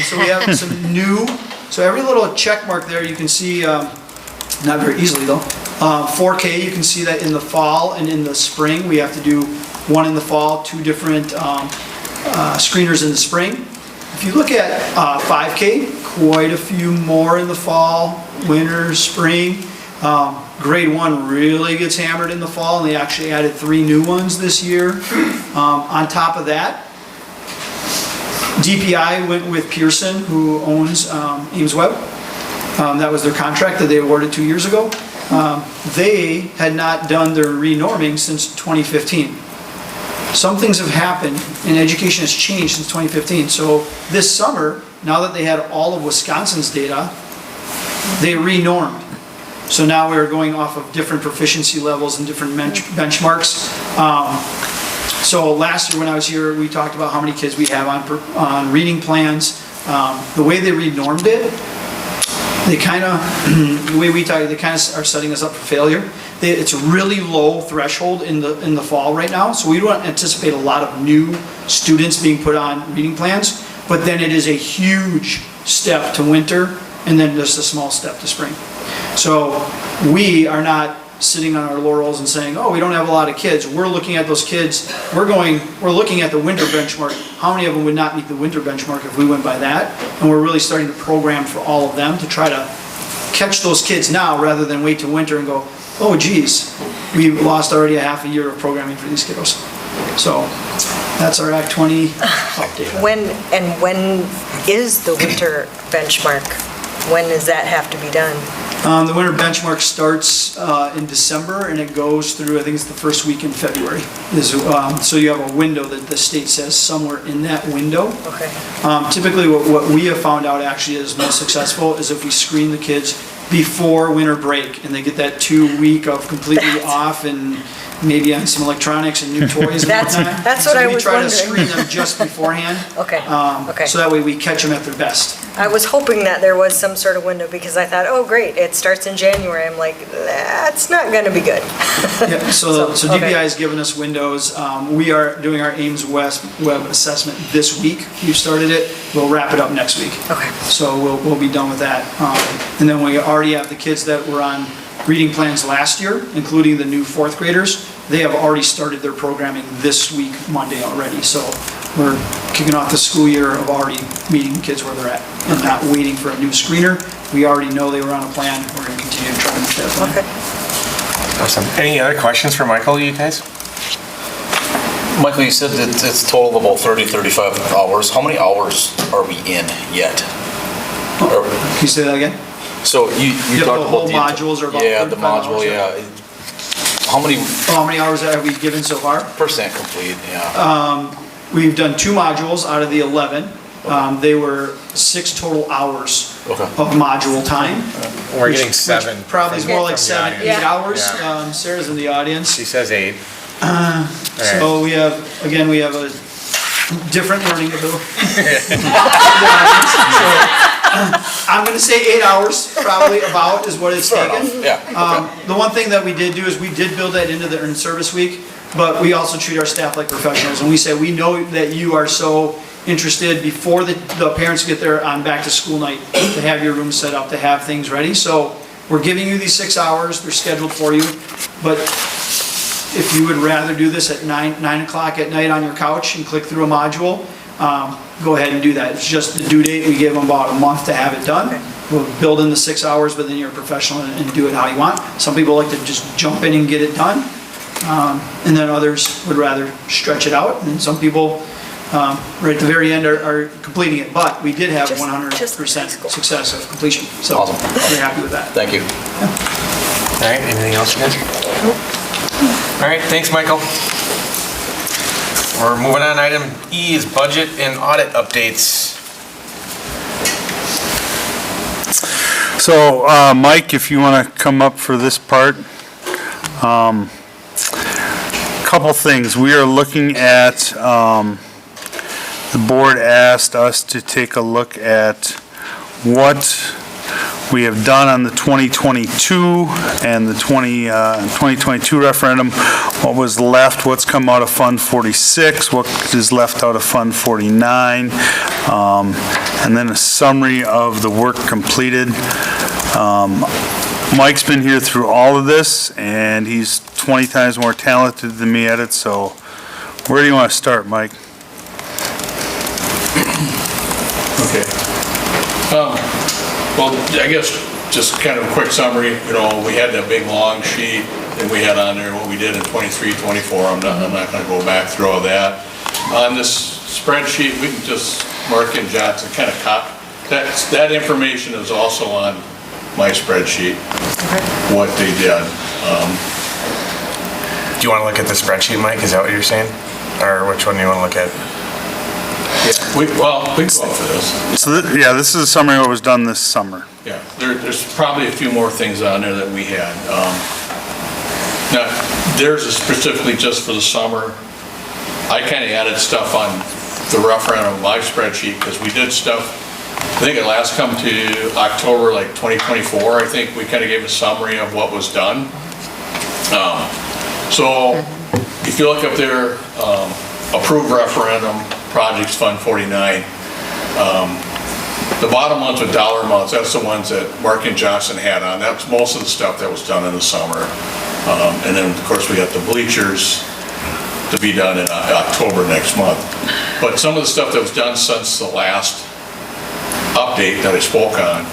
So we have some new, so every little check mark there you can see, not very easily though. 4K, you can see that in the fall and in the spring. We have to do one in the fall, 2 different screeners in the spring. If you look at 5K, quite a few more in the fall, winter, spring. Grade 1 really gets hammered in the fall, and they actually added 3 new ones this year. On top of that, DPI went with Pearson, who owns Ames Webb. That was their contract that they awarded 2 years ago. They had not done their renorming since 2015. Some things have happened, and education has changed since 2015. So this summer, now that they had all of Wisconsin's data, they renormed. So now we're going off of different proficiency levels and different benchmarks. So last year when I was here, we talked about how many kids we have on reading plans. The way they renormed it, they kind of, the way we talk, they kind of are setting us up for failure. It's a really low threshold in the fall right now, so we don't anticipate a lot of new students being put on reading plans. but then it is a huge step to winter, and then just a small step to spring. So we are not sitting on our laurels and saying, oh, we don't have a lot of kids. We're looking at those kids, we're looking at the winter benchmark. How many of them would not meet the winter benchmark if we went by that? And we're really starting to program for all of them to try to catch those kids now rather than wait till winter and go, oh geez, we lost already a half a year of programming for these kiddos. So that's our Act 20 update. When is the winter benchmark? When does that have to be done? The winter benchmark starts in December and it goes through, I think it's the first week in February. So you have a window that the state says somewhere in that window. Okay. Typically what we have found out actually is most successful is if we screen the kids before winter break and they get that 2 week of completely off and maybe on some electronics and new toys and whatnot. That's what I was So we try to wondering. screen them just beforehand. Okay, okay. So that way we catch them at their best. I was hoping that there was some sort of window because I thought, oh, great, it starts in January. I'm like, that's not going to be good. Yeah, so okay. DBI has given us windows. We are doing our Ames West web assessment this week. We've started it. We'll wrap it up next week. Okay. So we'll be done with that. And then we already have the kids that were on reading plans last year, including the new fourth graders. They have already started their programming this week, Monday already. So we're kicking off the school year of already meeting kids where they're at and not waiting for a new screener. We already know they were on a plan. We're going to continue to try to meet that plan. Okay. Awesome. Any other questions for Michael, you guys? Michael, you said that it's a total of about 30, 35 hours. How many hours are we in yet? Can you say that again? So you Yeah, talked the about whole modules are about Yeah, the 35 hours, module, yeah. yeah. How many hours have we given so far? percent complete, yeah? We've done 2 modules out of the 11. They were 6 total hours Okay. of module time. We're which- getting which 7. Probably is more like From the 7, 8 audience. hours. Yeah. Sarah's in the audience. She says 8. So we have a different learning ability. I'm going to say 8 hours, probably about, is what it's Fair taken. enough, yeah. The one thing that we did do is we did build that into the earned service week, but we also treat our staff like professionals. And we say, we know that you are so interested before the parents get there on back to school night to have your room set up, to have things ready. So we're giving you these 6 hours, they're scheduled for you. But if you would rather do this at 9 o'clock at night on your couch and click through a module, go ahead and do that. It's just the due date. We give them about a month to have it done. We'll build in the 6 hours, but then you're a professional and do it how you want. Some people like to just jump in and get it done. And then others would rather stretch it out. And some people, right at the very end, are completing it. But we did have 100% success of completion. So Awesome. we're happy with that. Thank you. All right, anything else, you guys? All right, thanks, Michael. We're moving on. Item E is budget and audit updates. So, Mike, if you want to come up for this part. Couple things. We are looking at, the board asked us to take a look at what we have done on the 2022 and the 2022 referendum, what was left, what's come out of Fund 46, what is left out of Fund 49, and then a summary of the work completed. Mike's been here through all of this, and he's 20 times more talented than me at it, so where do you want to start, Mike? Okay. Well, I guess just kind of a quick summary, we had that big long sheet that we had on there, what we did in 23, 24. I'm not going to go back through all that. On this spreadsheet, we can just mark in Johnson, kind of that information is also on my spreadsheet, what they did. Do you want to look at the spreadsheet, Mike? Is that what you're saying? Or which one do you want to look at? Yeah, we can go for this. So, this is a summary of what was done this summer. Yeah, there's probably a few more things on there that we had. Now, theirs is specifically just for the summer. I kind of added stuff on the referendum on my spreadsheet because we did stuff, I think it last come to October, like 2024, I think we kind of gave a summary of what was done. So if you look up there, approved referendum, projects Fund 49, The bottom ones with dollar amounts, that's the ones that Mark and Johnson had on. That's most of the stuff that was done in the summer. And then, of course, we got the bleachers to be done in October next month. But some of the stuff that was done since the last update that I spoke on,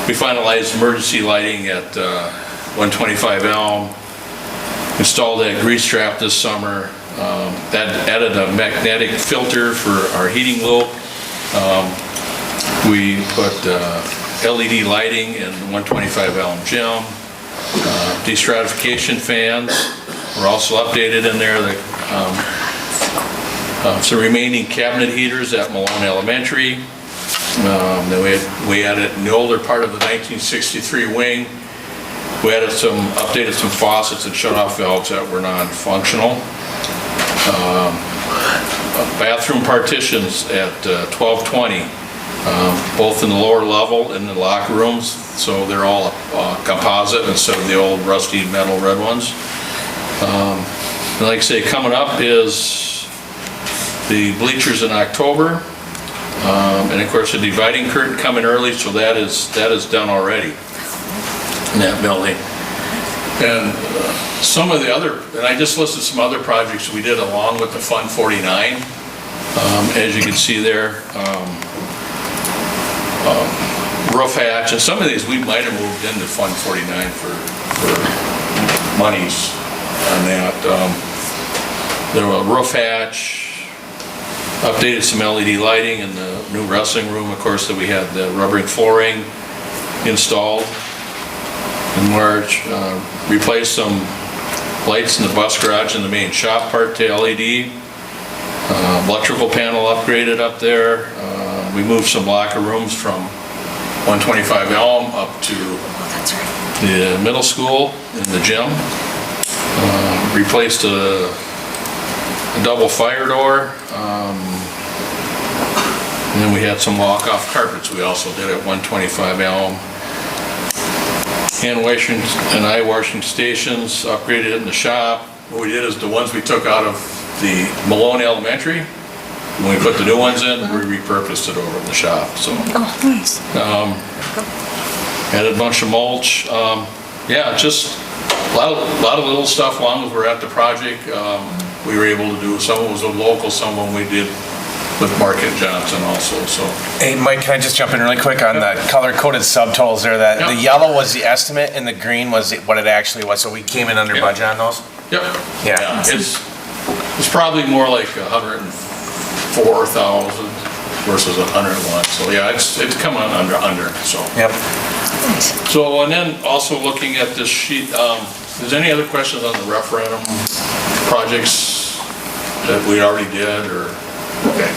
we finalized emergency lighting at 125 Elm, installed that grease trap this summer, that added a magnetic filter for our heating loop. We put LED lighting in 125 Elm Gym, destratification fans were also updated in there. Some remaining cabinet heaters at Malone Elementary. Then we added in the older part of the 1963 wing, we added updated some faucets and shut-off valves that were non-functional. Bathroom partitions at 1220, both in the lower level and the locker rooms, so they're all composite instead of the old rusty metal red ones. And like I say, coming up is the bleachers in October, and of course the dividing curtain coming early, so that is done already in that building. And some of the other, and I just listed some other projects we did along with the Fund 49. As you can see there, roof hatch, and some of these we might have moved into Fund 49 for monies on that. There were a roof hatch, updated some LED lighting in the new wrestling room, of course, that we had the rubbering flooring installed in March, replaced some lights in the bus garage and the main shop part to LED, electrical panel upgraded up there. We moved some locker rooms from 125 Elm up to the middle school in the gym. Replaced a double fire door. And then we had some walk-off carpets we also did at 125 Elm. Hand washing and eye washing stations, upgraded it in the shop. What we did is the ones we took out of the Malone Elementary, when we put the new ones in, we repurposed it over in the shop, so. Oh, nice. Added a bunch of mulch. Yeah, just a lot of little stuff along as we're at the project. We were able to do, some of it was local, some of them we did with Mark and Johnson also, so. Hey, Mike, can I just jump in really quick on the color-coded subtotals there? That the yellow was the estimate and the green was what it actually was, so we came in under budget on those? Yep. Yeah. It's probably more like 104,000 versus 101, so yeah, it's coming under, so. Yep. So, and then also looking at this sheet, is there any other questions on the referendum projects that we already did, or, okay.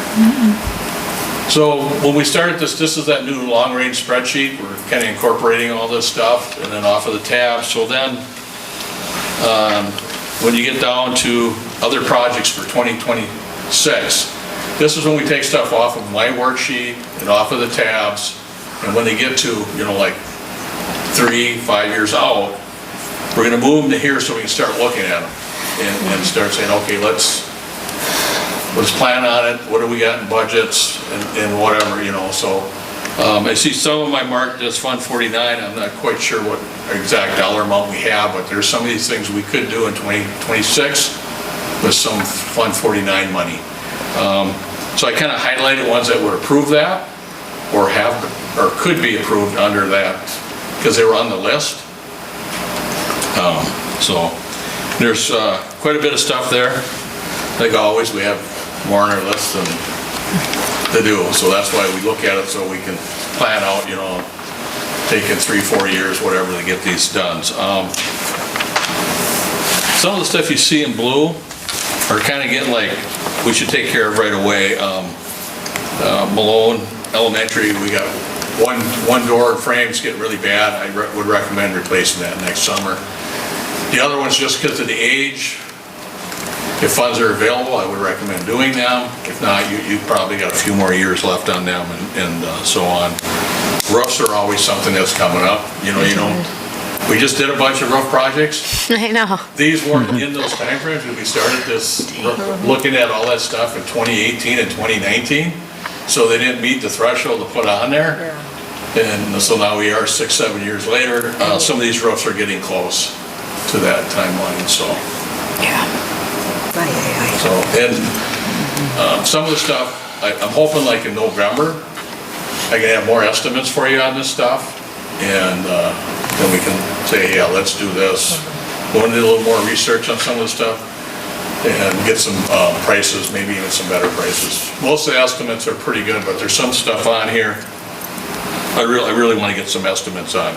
So when we started this is that new long-range spreadsheet. We're kind of incorporating all this stuff and then off of the tab. So then, when you get down to other projects for 2026, this is when we take stuff off of my worksheet and off of the tabs. And when they get to, like 3-5 years out, we're gonna move them to here so we can start looking at them and start saying, okay, let's plan on it, what do we got in budgets and whatever, so. I see some of my marked as Fund 49, I'm not quite sure what exact dollar amount we have, but there's some of these things we could do in 2026 with some Fund 49 money. So I kind of highlighted ones that would approve that, or could be approved under that, because they were on the list. So there's quite a bit of stuff there. Like always, we have more on our list than to do, so that's why we look at it, so we can plan out, taking 3-4 years, whatever, to get these done. Some of the stuff you see in blue are kind of getting like, we should take care of right away. Malone Elementary, we got one door frame's getting really bad. I would recommend replacing that next summer. The other one's just because of the age. If funds are available, I would recommend doing them. If not, you've probably got a few more years left on them and so on. Roofs are always something that's coming up. We just did a bunch of roof projects. I know. These weren't in those timeframes when we started this, looking at all that stuff in 2018 and 2019. so they didn't meet the threshold to put on there. And so now we are 6, 7 years later, some of these roofs are getting close to that timeline, so. So, and some of the stuff, I'm hoping like in November, I can have more estimates for you on this stuff, and then we can say, yeah, let's do this. Go into a little more research on some of the stuff, and get some prices, maybe even some better prices. Most of the estimates are pretty good, but there's some stuff on here I really want to get some estimates on.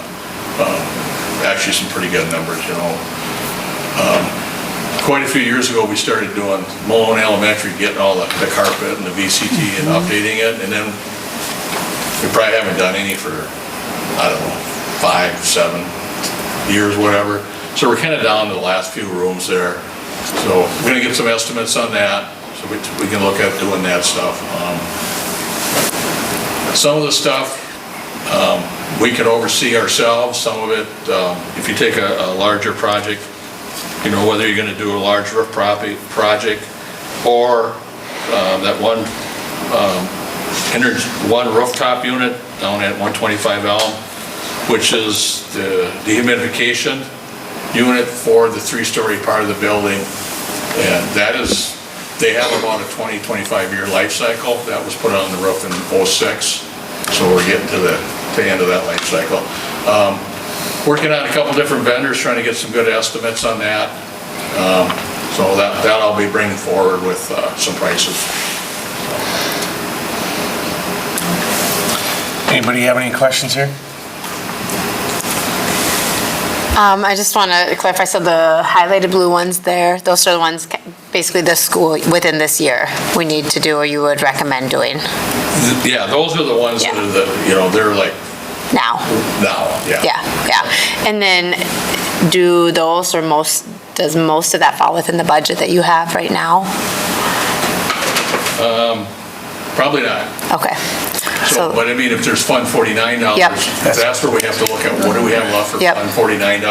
Actually, some pretty good numbers, you know. Quite a few years ago, we started doing Malone Elementary, getting all the carpet and the VCT and updating it, and then we probably haven't done any for, I don't know, 5, 7 years, whatever. So we're kind of down to the last few rooms there. So we're going to get some estimates on that, so we can look at doing that stuff. Some of the stuff we can oversee ourselves. Some of it, if you take a larger project, you know, whether you're going to do a large roof project or that one rooftop unit down at 125 Elm, which is the dehumidification unit for the 3-story part of the building. And that is, they have about a 20-25 year life cycle. That was put on the roof in '06. So we're getting to the end of that life cycle. Working on a couple different vendors, trying to get some good estimates on that. So that I'll be bringing forward with some prices. Anybody have any questions here? I just want to clarify, so the highlighted blue ones there, those are the ones, basically the school within this year we need to do or you would recommend doing? Yeah, those are the ones that are the, you know, they're like. Now, yeah. Yeah. And then do those or does most of that fall within the budget that you have right now? Probably not. Okay. So, but I mean, if there's Fund $49, that's where we have to look at what do we have left for Fund $49,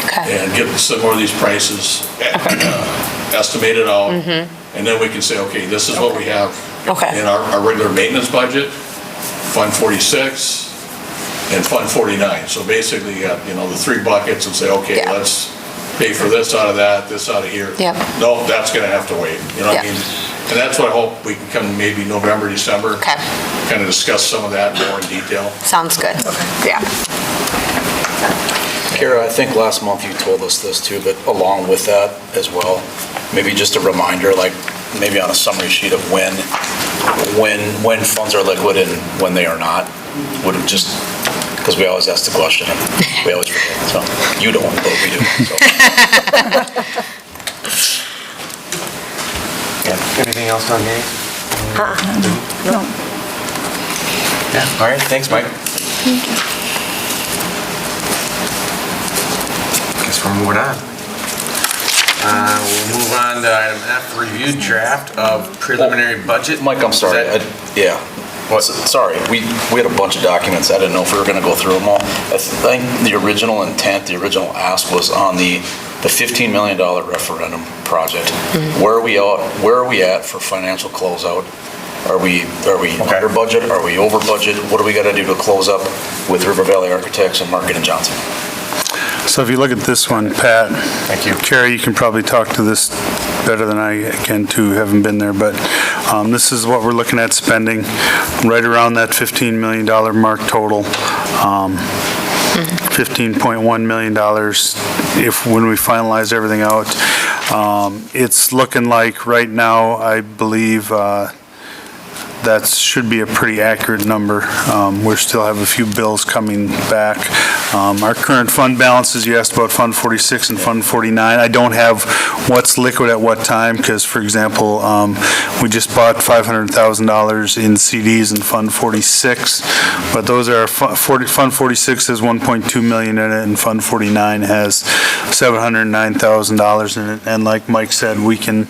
Okay. and get some more of these prices estimated out, and then we can say, okay, this is what we have in our regular maintenance budget, Fund 46, and Fund 49. So basically, you got, you know, the 3 buckets and say, okay, let's pay for this out of that, this out of here. No, that's gonna have to wait, you know what I mean? And that's what I hope we can come maybe November, December. Kind of discuss some of that more in detail. Sounds good. Yeah. Kara, I think last month you told us this too, but along with that as well, maybe just a reminder, like maybe on a summary sheet of when funds are liquid and when they are not, would have just, because we always ask the question, and we always forget, so you don't, but we do. So. Anything else on here? No. Yeah, all right, thanks, Mike. Guess we're moving on. We'll move on to item F, review draft of preliminary budget. Mike, I'm sorry. Sorry, we had a bunch of documents. I didn't know if we were going to go through them all. I think the original intent, the original ask was on the $15 million referendum project. Where are we at for financial closeout? Are we under budget? Are we over budget? What do we got to do to close up with River Valley Architects and Market and Johnson? So if you look at this one, Pat. Thank you. Carrie, you can probably talk to this better than I can too, having been there, but this is what we're looking at spending, right around that $15 million mark total. $15.1 million when we finalize everything out. It's looking like right now, I believe that should be a pretty accurate number. We still have a few bills coming back. Our current fund balances, you asked about Fund 46 and Fund 49. I don't have what's liquid at what time because, for example, we just bought $500,000 in CDs in Fund 46, but those are, Fund 46 has $1.2 million in it and Fund 49 has $709,000 in it. And like Mike said, we can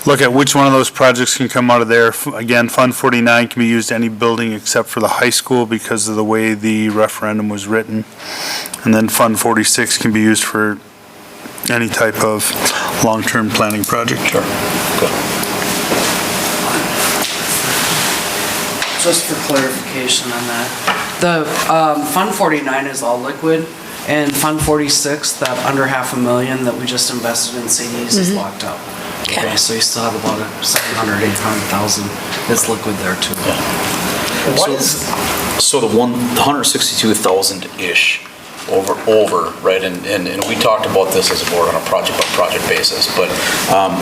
look at which one of those projects can come out of there. Again, Fund 49 can be used to any building except for the high school because of the way the referendum was written. And then Fund 46 can be used for any type of long-term planning project. Sure. Good. just for clarification on that, the Fund 49 is all liquid, and Fund 46, that under $500,000 that we just invested in CDs is locked up. Okay, so you still have about $700,000, $800,000 that's liquid there too. So the 162,000-ish over, right? And we talked about this as a board on a project-by-project basis, but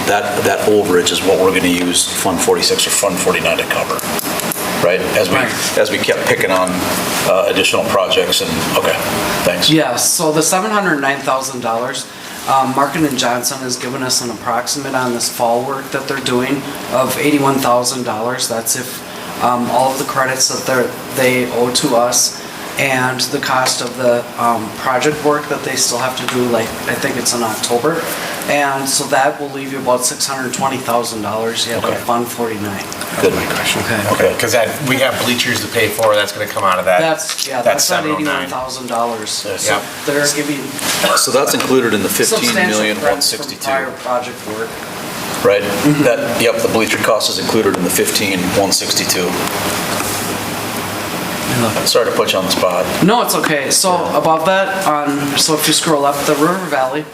that overage is what we're going to use Fund 46 or Fund 49 to cover, right? As we kept picking on additional projects and, okay, thanks. Yeah, so the $709,000, Markin and Johnson has given us an approximate on this fall work that they're doing of $81,000. That's if all of the credits that they owe to us and the cost of the project work that they still have to do, like, I think it's in October. And so that will leave you about $620,000 yet of Fund 49. Good. Okay, because we have bleachers to pay for, that's going to come out of that. That's at $81,000. So they're giving. So that's included in the $15,162,000. 15,162,000. Prior project work. Right? Yep, the bleacher cost is included in the 15,162. Sorry to put you on the spot. No, it's okay. So above that, so if you scroll up, the River Valley,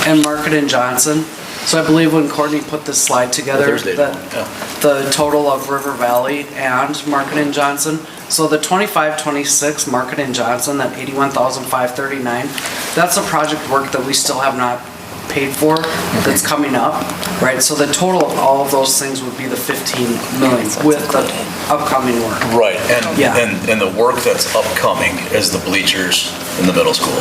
and Market and Johnson. So I believe when Courtney put this slide together, the total of River Valley and Market and Johnson. So the 25-26 Market and Johnson, that $81,539, that's a project work that we still have not paid for, that's coming up, right? So the total of all of those things would be the 15 million with the upcoming work. Right, and the work that's upcoming is the bleachers in the middle school.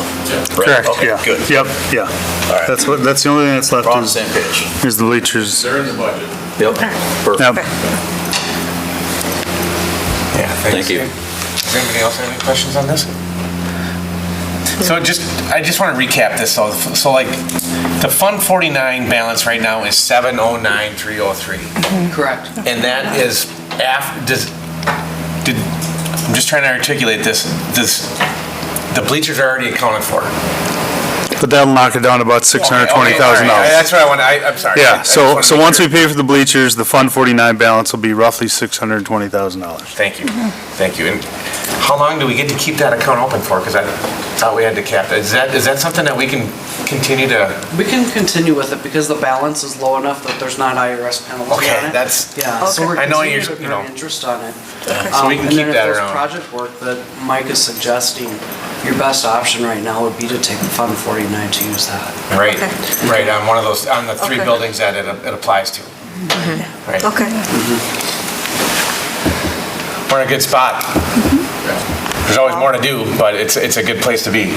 Right? Correct, Okay, yeah. good. Yep, yeah. All right. That's the only thing that's left We're on the is same page. the bleachers. They're in the budget. Yep, perfect. Yep. Yeah, Thank you. Does anybody else have any questions on this? So I just want to recap this. So like the Fund 49 balance right now is 709,303. Correct. And that is I'm just trying to articulate this. The bleachers are already accounted for. But that'll knock it down to about $620,000. That's what I want. I'm sorry. Yeah, so once we pay for the bleachers, the Fund 49 balance will be roughly $620,000. Thank you. Thank you. And how long do we get to keep that account open for? Because I thought we had to cap it. Is that something that we can continue to? We can continue with it because the balance is low enough that there's not IRS penalties on it. Okay, that's. Yeah, so we're I know continuing to earn interest on it. So we can keep that around. And then if there's project work that Mike is suggesting, your best option right now would be to take the Fund 49 to use that. Right, right, on one of those, on the three buildings that it applies to. Right. Okay. We're in a good spot. There's always more to do, but it's a good place to be.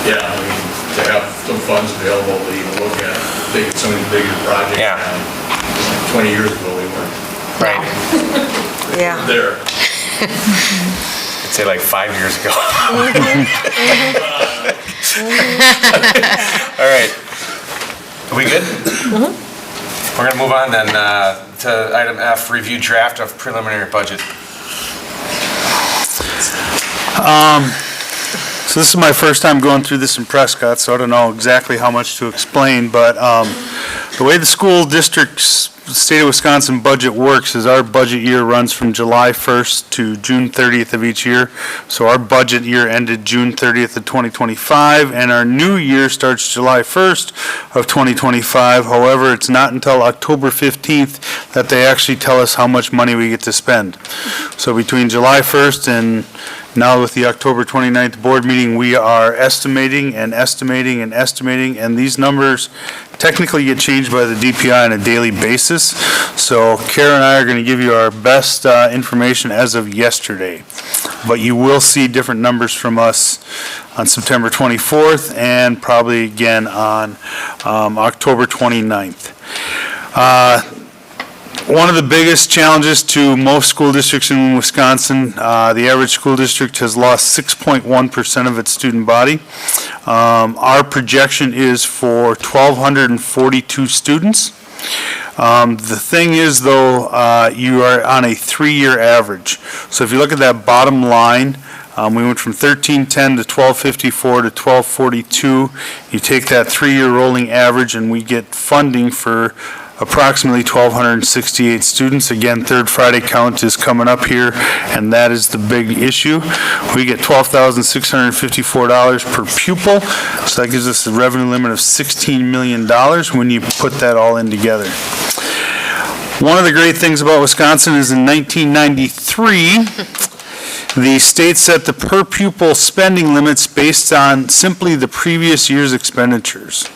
Yeah, I mean, to have some funds available to even look at, taking some of these bigger projects. Yeah. 20 years ago, we weren't Right. Yeah. there. I'd say like 5 years ago. All right. Are we good? We're gonna move on then to item F, review draft of preliminary budget. So this is my first time going through this in Prescott, so I don't know exactly how much to explain, but the way the school district's state of Wisconsin budget works is our budget year runs from July 1st to June 30th of each year. So our budget year ended June 30th of 2025, and our new year starts July 1st of 2025. However, it's not until October 15th that they actually tell us how much money we get to spend. So between July 1st and now with the October 29th board meeting, we are estimating, and these numbers technically get changed by the DPI on a daily basis. So Kara and I are going to give you our best information as of yesterday. But you will see different numbers from us on September 24th and probably again on October 29th. One of the biggest challenges to most school districts in Wisconsin, the average school district has lost 6.1% of its student body. Our projection is for 1,242 students. The thing is, though, you are on a 3-year average. So if you look at that bottom line, we went from 1310 to 1254 to 1242. You take that 3-year rolling average, and we get funding for approximately 1,268 students. Again, third Friday count is coming up here, and that is the big issue. We get $12,654 per pupil, so that gives us a revenue limit of $16 million when you put that all in together. One of the great things about Wisconsin is in 1993, the state set the per pupil spending limits based on simply the previous year's expenditures.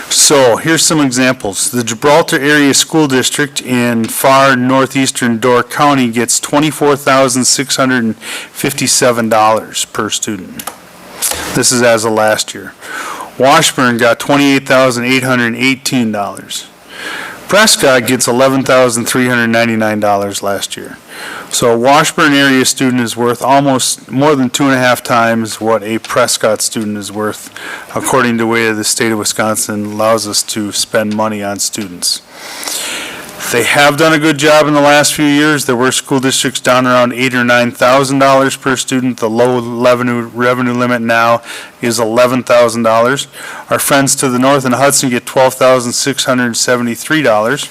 So here's some examples. The Gibraltar Area School District in far northeastern Door County gets $24,657 per student. This is as of last year. Washburn got $28,818. Prescott gets $11,399 last year. So a Washburn area student is worth almost more than 2.5 times what a Prescott student is worth, according to the way the state of Wisconsin allows us to spend money on students. They have done a good job in the last few years. There were school districts down around $8,000 or $9,000 per student. The low revenue limit now is $11,000. Our friends to the north in Hudson get $12,673.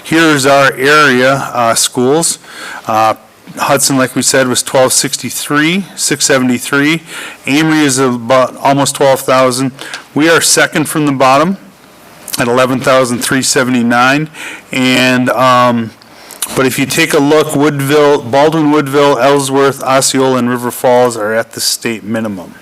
Here's our area schools. Hudson, like we said, was $673. Amory is about almost $12,000. We are second from the bottom at $11,379, and but if you take a look, Baldwin Woodville, Ellsworth, Osceola, and River Falls are at the state minimum.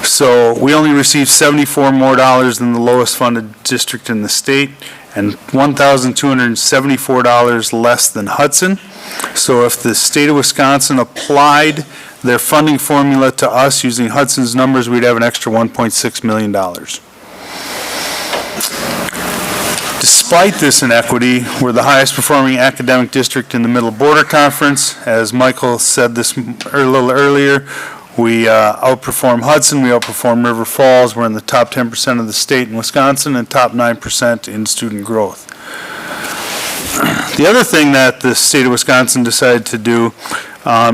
So we only received $74 more than the lowest funded district in the state, and $1,274 less than Hudson. So if the state of Wisconsin applied their funding formula to us using Hudson's numbers, we'd have an extra $1.6 million. Despite this inequity, we're the highest performing academic district in the Middle Border Conference. As Michael said this a little earlier, we outperform Hudson, we outperform River Falls. We're in the top 10% of the state in Wisconsin and top 9% in student growth. The other thing that the state of Wisconsin decided to do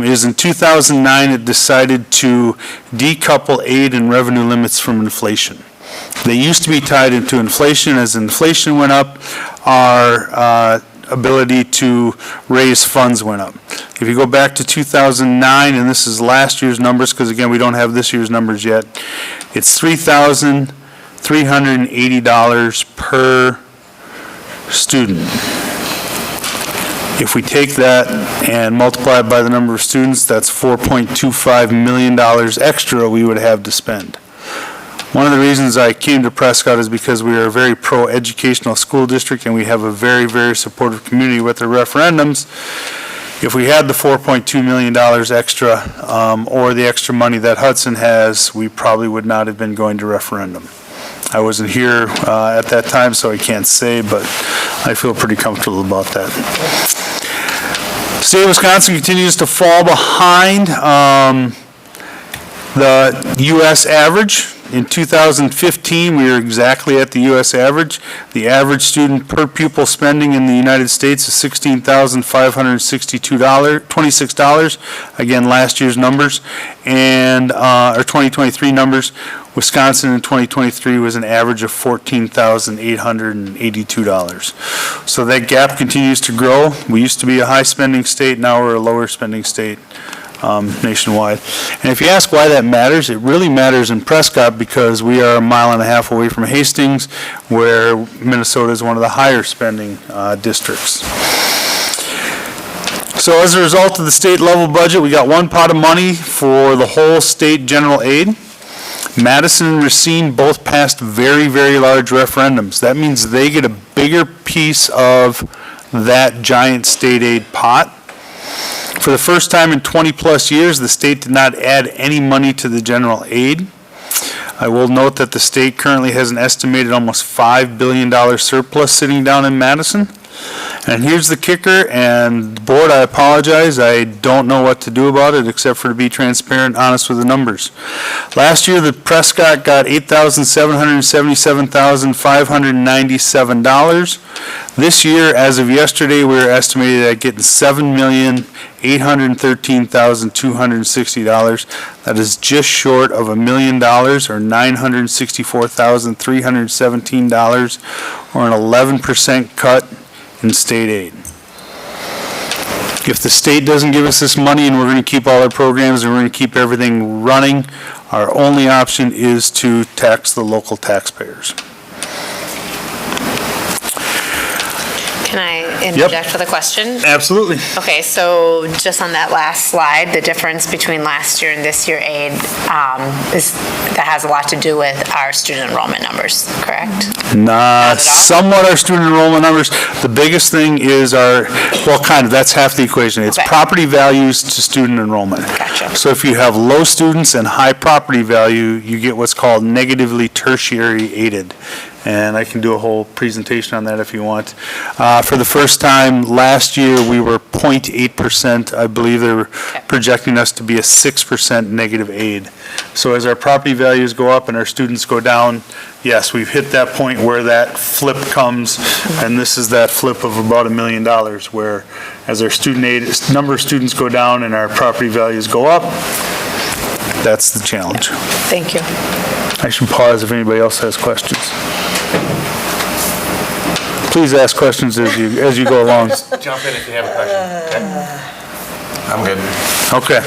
is in 2009 it decided to decouple aid and revenue limits from inflation. They used to be tied into inflation. As inflation went up, our ability to raise funds went up. If you go back to 2009, and this is last year's numbers, because again, we don't have this year's numbers yet, it's $3,380 per student. If we take that and multiply it by the number of students, that's $4.25 million extra we would have to spend. One of the reasons I came to Prescott is because we are a very pro-educational school district and we have a very, very supportive community with the referendums. If we had the $4.2 million extra or the extra money that Hudson has, we probably would not have been going to referendum. I wasn't here at that time, so I can't say, but I feel pretty comfortable about that. The state of Wisconsin continues to fall behind the U.S. average. In 2015, we were exactly at the U.S. average. The average student per pupil spending in the United States is $16,526. Again, last year's numbers, and our 2023 numbers. Wisconsin in 2023 was an average of $14,882. So that gap continues to grow. We used to be a high spending state, now we're a lower spending state nationwide. And if you ask why that matters, it really matters in Prescott because we are 1.5 miles away from Hastings, where Minnesota is one of the higher spending districts. So as a result of the state level budget, we got one pot of money for the whole state general aid. Madison and Racine both passed very, very large referendums. That means they get a bigger piece of that giant state aid pot. For the first time in 20 plus years, the state did not add any money to the general aid. I will note that the state currently has an estimated almost $5 billion surplus sitting down in Madison. And here's the kicker, and board, I apologize, I don't know what to do about it except for to be transparent and honest with the numbers. Last year, the Prescott got $8,777,597. This year, as of yesterday, we were estimated at getting $7,800,000 $813,260. That is just short of $1 million, or $964,317, or an 11% cut in state aid. If the state doesn't give us this money and we're going to keep all our programs and we're going to keep everything running, our only option is to tax the local taxpayers. Can I interject with a question? Absolutely. Okay, so just on that last slide, the difference between last year and this year aid, that has a lot to do with our student enrollment numbers, correct? Somewhat our student enrollment numbers. The biggest thing is that's half the equation. It's property values to student enrollment. Gotcha. So if you have low students and high property value, you get what's called negatively tertiary aided. And I can do a whole presentation on that if you want. For the first time last year, we were 0.8%. I believe they were projecting us to be a 6% negative aid. So as our property values go up and our students go down, yes, we've hit that point where that flip comes, and this is that flip of about $1 million, where as our student aid, number of students go down and our property values go up, that's the challenge. Thank you. I should pause if anybody else has questions. Please ask questions as you go along. Jump in if you have a question. Okay. I'm good. Okay.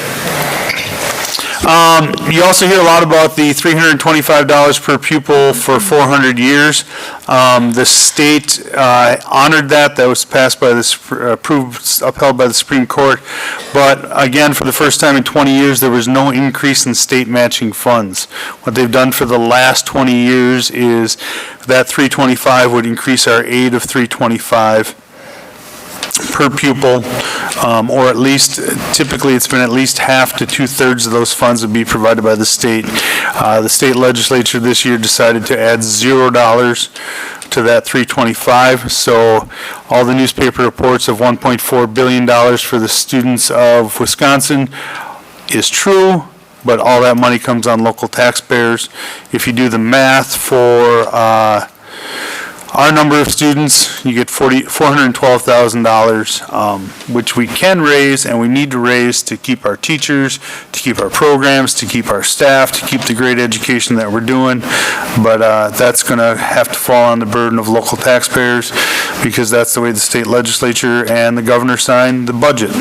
You also hear a lot about the $325 per pupil for 400 years. The state honored that. That was passed by upheld by the Supreme Court. But again, for the first time in 20 years, there was no increase in state matching funds. What they've done for the last 20 years is that $325 would increase our aid of $325 per pupil, or at least, typically it's been at least half to 2/3 of those funds would be provided by the state. The state legislature this year decided to add $0 to that $325, so all the newspaper reports of $1.4 billion for the students of Wisconsin is true, but all that money comes on local taxpayers. If you do the math for our number of students, you get $412,000, which we can raise and we need to raise to keep our teachers, to keep our programs, to keep our staff, to keep the great education that we're doing. But that's going to have to fall on the burden of local taxpayers, because that's the way the state legislature and the governor signed the budget.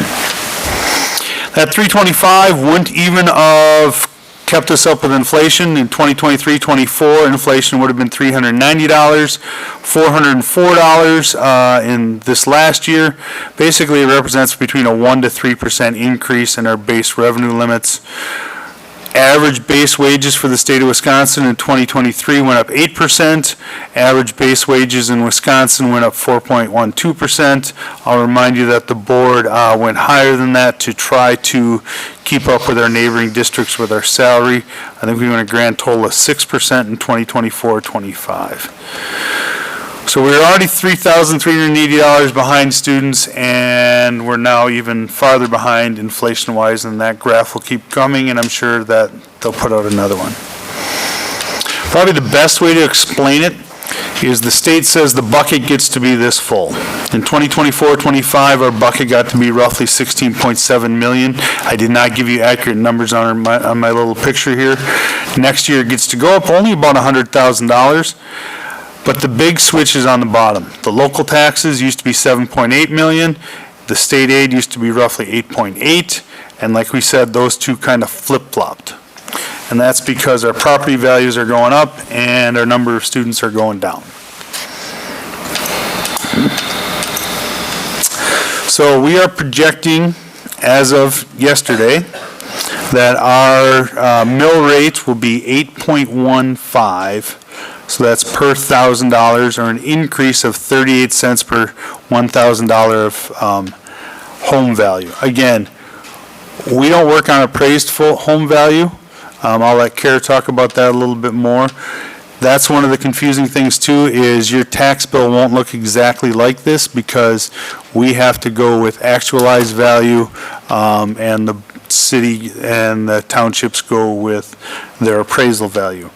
That $325 wouldn't even have kept us up with inflation. In 2023-24, inflation would have been $390, $404 in this last year. Basically, it represents between a 1 to 3% increase in our base revenue limits. Average base wages for the state of Wisconsin in 2023 went up 8%. Average base wages in Wisconsin went up 4.12%. I'll remind you that the board went higher than that to try to keep up with our neighboring districts with our salary. I think we went a grand total of 6% in 2024-25. So we were already $3,380 behind students, and we're now even farther behind inflation-wise, and that graph will keep coming, and I'm sure that they'll put out another one. Probably the best way to explain it is the state says the bucket gets to be this full. In 2024-25, our bucket got to be roughly $16.7 million. I did not give you accurate numbers on my little picture here. Next year it gets to go up only about $100,000. But the big switch is on the bottom. The local taxes used to be $7.8 million. The state aid used to be roughly $8.8. And like we said, those two kind of flip-flopped. And that's because our property values are going up and our number of students are going down. So we are projecting, as of yesterday, that our mill rate will be 8.15. So that's per $1,000, or an increase of 38 cents per $1,000 of home value. Again, we don't work on appraised full home value. I'll let Kara talk about that a little bit more. That's one of the confusing things too, is your tax bill won't look exactly like this, because we have to go with actualized value, and the city and the townships go with their appraisal value.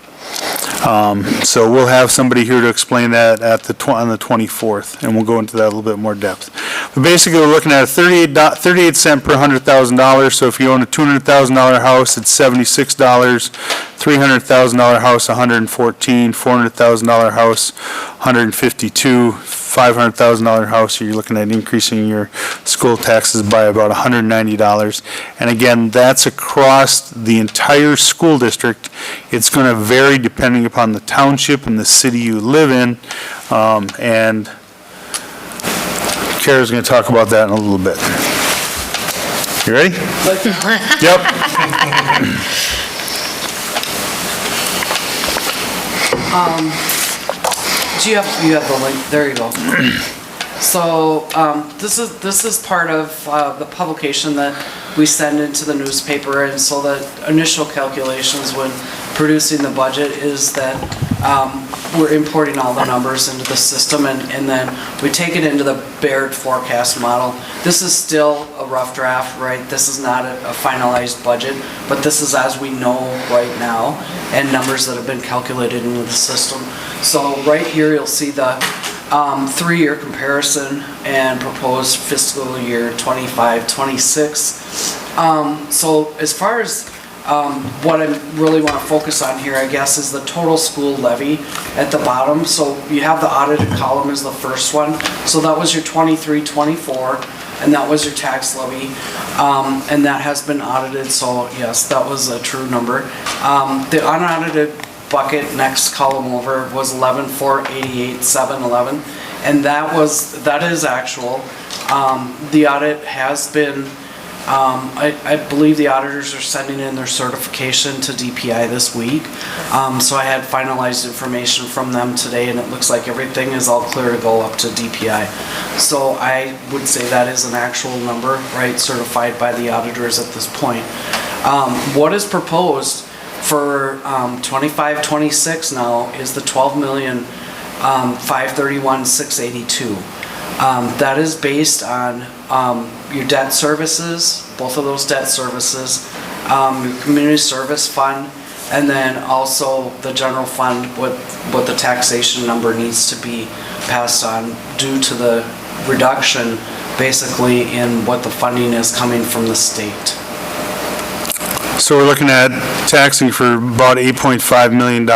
So we'll have somebody here to explain that on the 24th, and we'll go into that a little bit more depth. But basically, we're looking at a 38 cent per $100,000, so if you own a $200,000 house, it's $76, $300,000 house, $114, $400,000 house, $152, $500,000 house, you're looking at increasing your school taxes by about $190. And again, that's across the entire school district. It's going to vary depending upon the township and the city you live in. And Kara's going to talk about that in a little bit. You ready? Yep. You have the link, there you go. So, this is part of the publication that we send into the newspaper, and so the initial calculations when producing the budget is that we're importing all the numbers into the system, and then we take it into the Baird forecast model. This is still a rough draft, right? This is not a finalized budget, but this is as we know right now, and numbers that have been calculated into the system. So right here, you'll see the 3-year comparison and proposed fiscal year 25-26. So as far as what I really want to focus on here, I guess, is the total school levy at the bottom. So you have the audited column as the first one. So that was your 23-24, and that was your tax levy, and that has been audited. So yes, that was a true number. The unaudited bucket, next column over, was 11,488,711, and that is actual. The audit has been. I believe the auditors are sending in their certification to DPI this week. So I had finalized information from them today, and it looks like everything is all clear to go up to DPI. So I would say that is an actual number, right, certified by the auditors at this point. What is proposed for 25-26 now is the $12,531,682. That is based on your debt services, both of those debt services, your community service fund, and then also the general fund, what the taxation number needs to be passed on due to the reduction basically in what the funding is coming from the state. So we're looking at taxing for about $8.5 million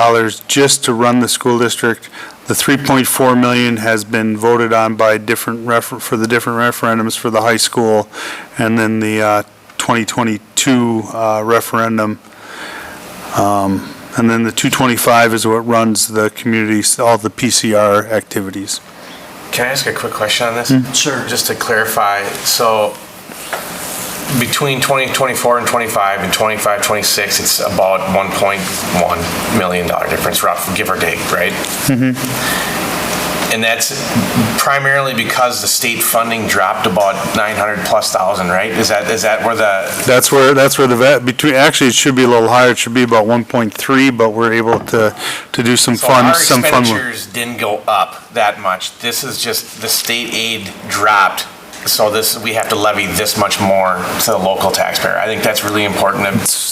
just to run the school district. The $3.4 million has been voted on by for the different referendums for the high school, and then the 2022 referendum. And then the 225 is what runs the communities, all the PCR activities. Can I ask a quick question on this? Sure. Just to clarify, so between 2024 and 25 and 25-26, it's about $1.1 million difference, rough, give or take, right? Mm-hmm. And that's primarily because the state funding dropped about 900 plus thousand, right? Is that where the? That's where actually it should be a little higher. It should be about 1.3, but we're able to do some fun. Our expenditures didn't go up that much. This is just the state aid dropped. So we have to levy this much more to the local taxpayer. I think that's really important to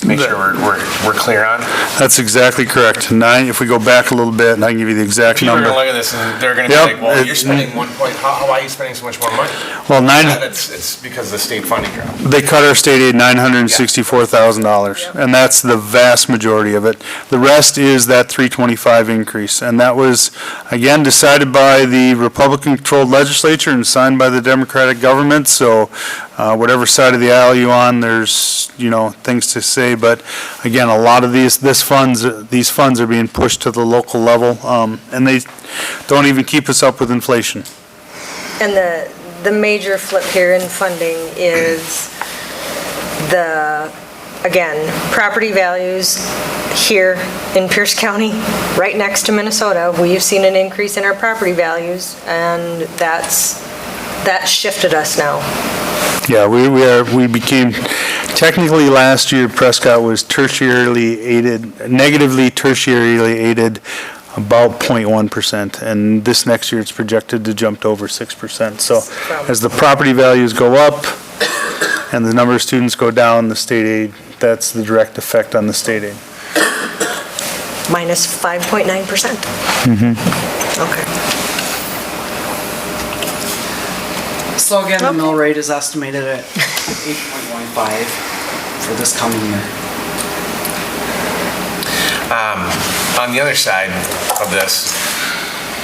make sure we're clear on. That's exactly correct. If we go back a little bit, and I can give you the exact People number. are going to look at this and they're going to be like, well, you're spending how are you spending so much more money? Well, It's because the state funding dropped. They cut our state aid $964,000, and that's the vast majority of it. The rest is that 325 increase, and that was, again, decided by the Republican-controlled legislature and signed by the Democratic government, so whatever side of the aisle you're on, there's, things to say, but again, a lot of these funds are being pushed to the local level, and they don't even keep us up with inflation. And the major flip here in funding is again, property values here in Pierce County, right next to Minnesota. We've seen an increase in our property values, and that shifted us now. Yeah, we became, technically last year, Prescott was negatively tertiarily aided about 0.1%, and this next year it's projected to jump to over 6%. So as the property values go up and the number of students go down, the state aid, that's the direct effect on the state aid. minus 5.9%. Okay. So again, the mill rate is estimated at 8.15 for this coming year. On the other side of this,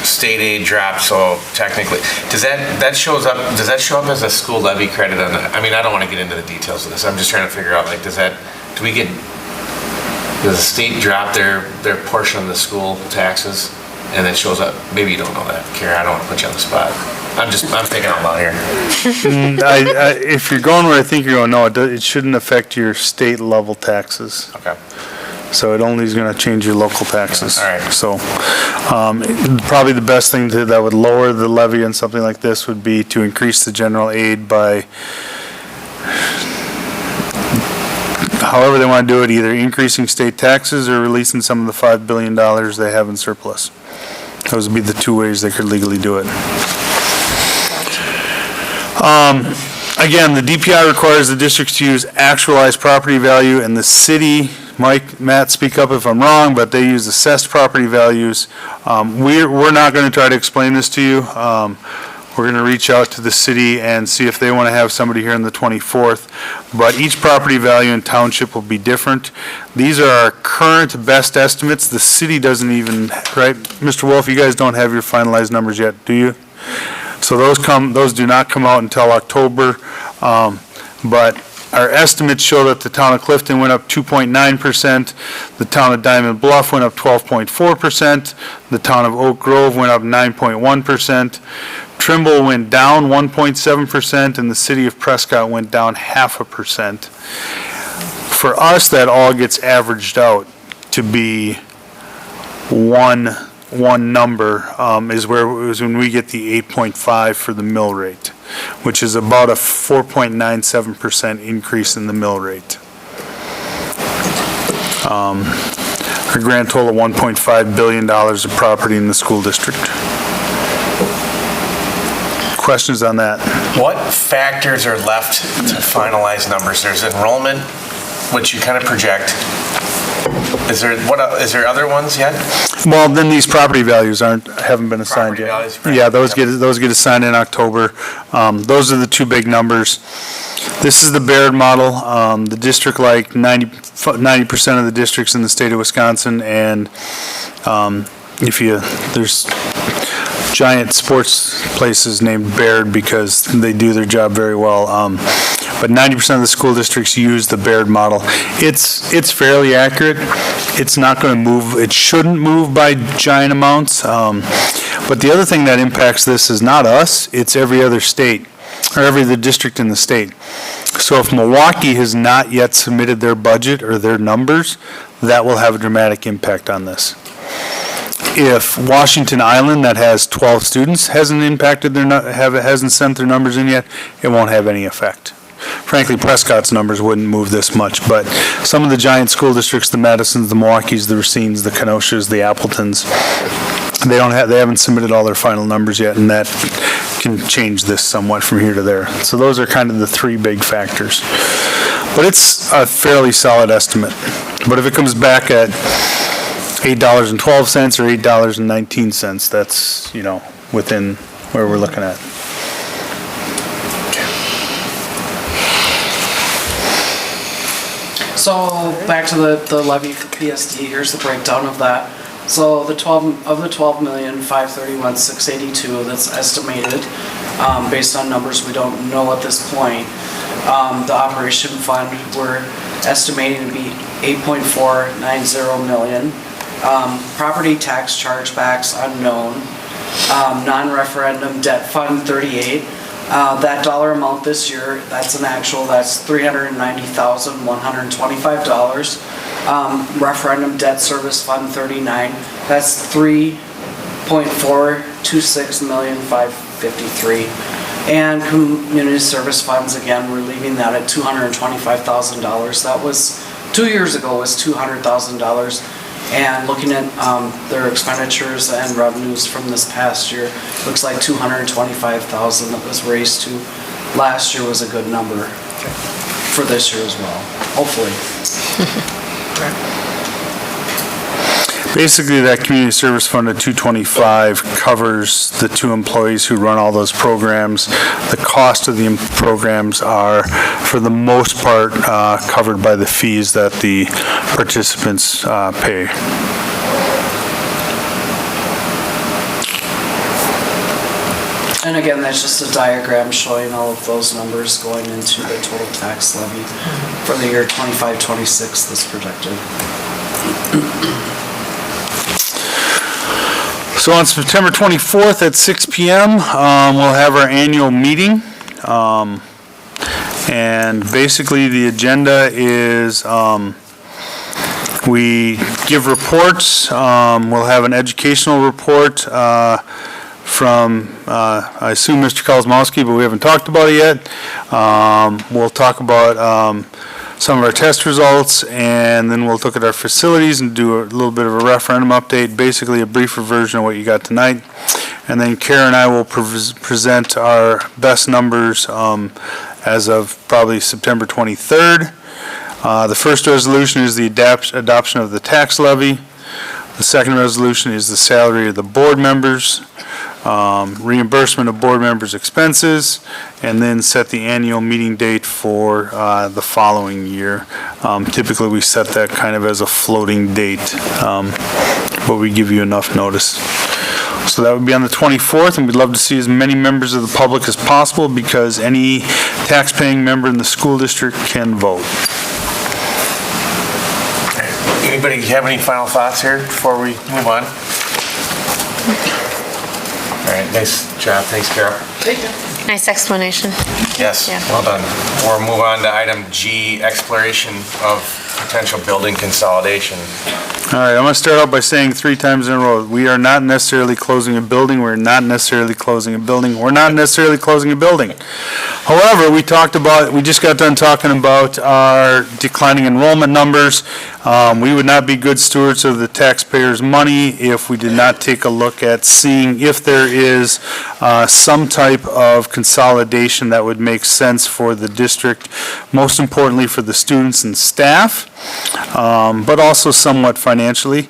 state aid dropped, so technically, does that show up as a school levy credit on the, I mean, I don't want to get into the details of this, I'm just trying to figure out, like, does the state drop their portion of the school taxes, and it shows up, maybe you don't know that, Kara, I don't want to put you on the spot. I'm thinking out loud here. If you're going where I think you're going, no, it shouldn't affect your state level taxes. Okay. So it only is going to change your local taxes. All right. So probably the best thing that would lower the levy on something like this would be to increase the general aid by however they want to do it, either increasing state taxes or releasing some of the $5 billion they have in surplus. Those would be the two ways they could legally do it. Again, the DPI requires the districts to use actualized property value, and the city, Matt, speak up if I'm wrong, but they use assessed property values. We're not going to try to explain this to you. We're going to reach out to the city and see if they want to have somebody here on the 24th. But each property value in township will be different. These are our current best estimates. The city doesn't even, right? Mr. Wolf, you guys don't have your finalized numbers yet, do you? So those do not come out until October. But our estimates show that the town of Clifton went up 2.9%, the town of Diamond Bluff went up 12.4%, the town of Oak Grove went up 9.1%, Trimble went down 1.7%, and the city of Prescott went down 0.5%. For us, that all gets averaged out to be one number, is when we get the 8.5 for the mill rate, which is about a 4.97% increase in the mill rate. Our grand total of $1.5 billion of property in the school district. Questions on that? What factors are left to finalize numbers? There's enrollment, which you kind of project. Is there other ones yet? Well, then these property values haven't been assigned yet. Property values, Yeah, those get assigned in October. Those are the two big numbers. This is the Baird model. The district, like 90% of the districts in the state of Wisconsin, and there's giant sports places named Baird because they do their job very well. But 90% of the school districts use the Baird model. It's fairly accurate. It's not going to move, it shouldn't move by giant amounts. But the other thing that impacts this is not us, it's every other state, or every other district in the state. So if Milwaukee has not yet submitted their budget or their numbers, that will have a dramatic impact on this. If Washington Island, that has 12 students, hasn't sent their numbers in yet, it won't have any effect. Frankly, Prescott's numbers wouldn't move this much, but some of the giant school districts, the Madisons, the Milwaukees, the Racines, the Kenosha's, the Appletons, they haven't submitted all their final numbers yet, and that can change this somewhat from here to there. So those are kind of the three big factors. But it's a fairly solid estimate. But if it comes back at $8.12 or $8.19, that's, within where we're looking at. So back to the levy for PSD, here's the breakdown of that. So the 12,531,682 that's estimated, based on numbers we don't know at this point. The operation fund, we're estimating to be $8.490 million. Property tax chargebacks unknown. Non-referendum debt fund 38. That dollar amount this year, that's an actual, that's $390,125. Referendum debt service fund 39, that's $3.426,553. And community service funds, again, we're leaving that at $225,000. That was, 2 years ago was $200,000. And looking at their expenditures and revenues from this past year, looks like $225,000 that was raised to last year was a good number for this year as well, hopefully. Basically, that community service fund of 225 covers the 2 employees who run all those programs. The cost of the programs are, for the most part, covered by the fees that the participants pay. And again, that's just a diagram showing all of those numbers going into the total tax levy for the year 25-26 that's projected. So on September 24th at 6 p.m., we'll have our annual meeting. And basically, the agenda is we give reports. We'll have an educational report from, I assume, Mr. Kozmowski, but we haven't talked about it yet. We'll talk about some of our test results, and then we'll look at our facilities and do a little bit of a referendum update, basically a briefer version of what you got tonight. And then Kara and I will present our best numbers as of probably September 23rd. The first resolution is the adoption of the tax levy. The second resolution is the salary of the board members, reimbursement of board members' expenses, and then set the annual meeting date for the following year. Typically, we set that kind of as a floating date, but we give you enough notice. So that would be on the 24th, and we'd love to see as many members of the public as possible because any tax-paying member in the school district can vote. Anybody have any final thoughts here before we move on? All right, nice job. Thanks, Carol. Thank you. Nice explanation. Yes, Yeah. well done. We'll move on to item G, exploration of potential building consolidation. All right, I'm going to start out by saying 3 times in a row, we are not necessarily closing a building, we're not necessarily closing a building, we're not necessarily closing a building. However, we just got done talking about our declining enrollment numbers. We would not be good stewards of the taxpayers' money if we did not take a look at seeing if there is some type of consolidation that would make sense for the district, most importantly for the students and staff, but also somewhat financially.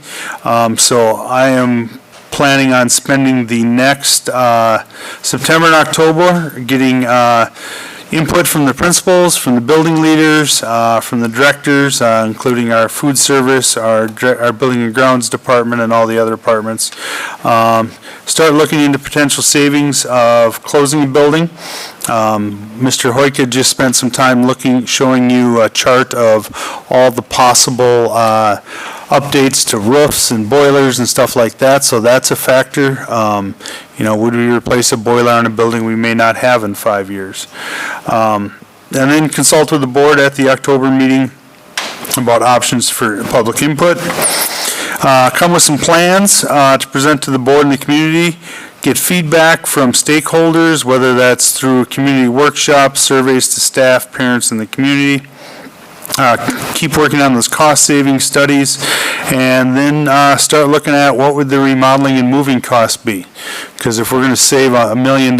So I am planning on spending the next September and October getting input from the principals, from the building leaders, from the directors, including our food service, our building and grounds department, and all the other departments. Start looking into potential savings of closing a building. Mr. Hoyka just spent some time showing you a chart of all the possible updates to roofs and boilers and stuff like that, so that's a factor. Would we replace a boiler on a building we may not have in 5 years? And then consult with the board at the October meeting about options for public input. Come with some plans to present to the board and the community. Get feedback from stakeholders, whether that's through community workshops, surveys to staff, parents, and the community. Keep working on those cost-saving studies, and then start looking at what would the remodeling and moving costs be. Because if we're going to save $1 million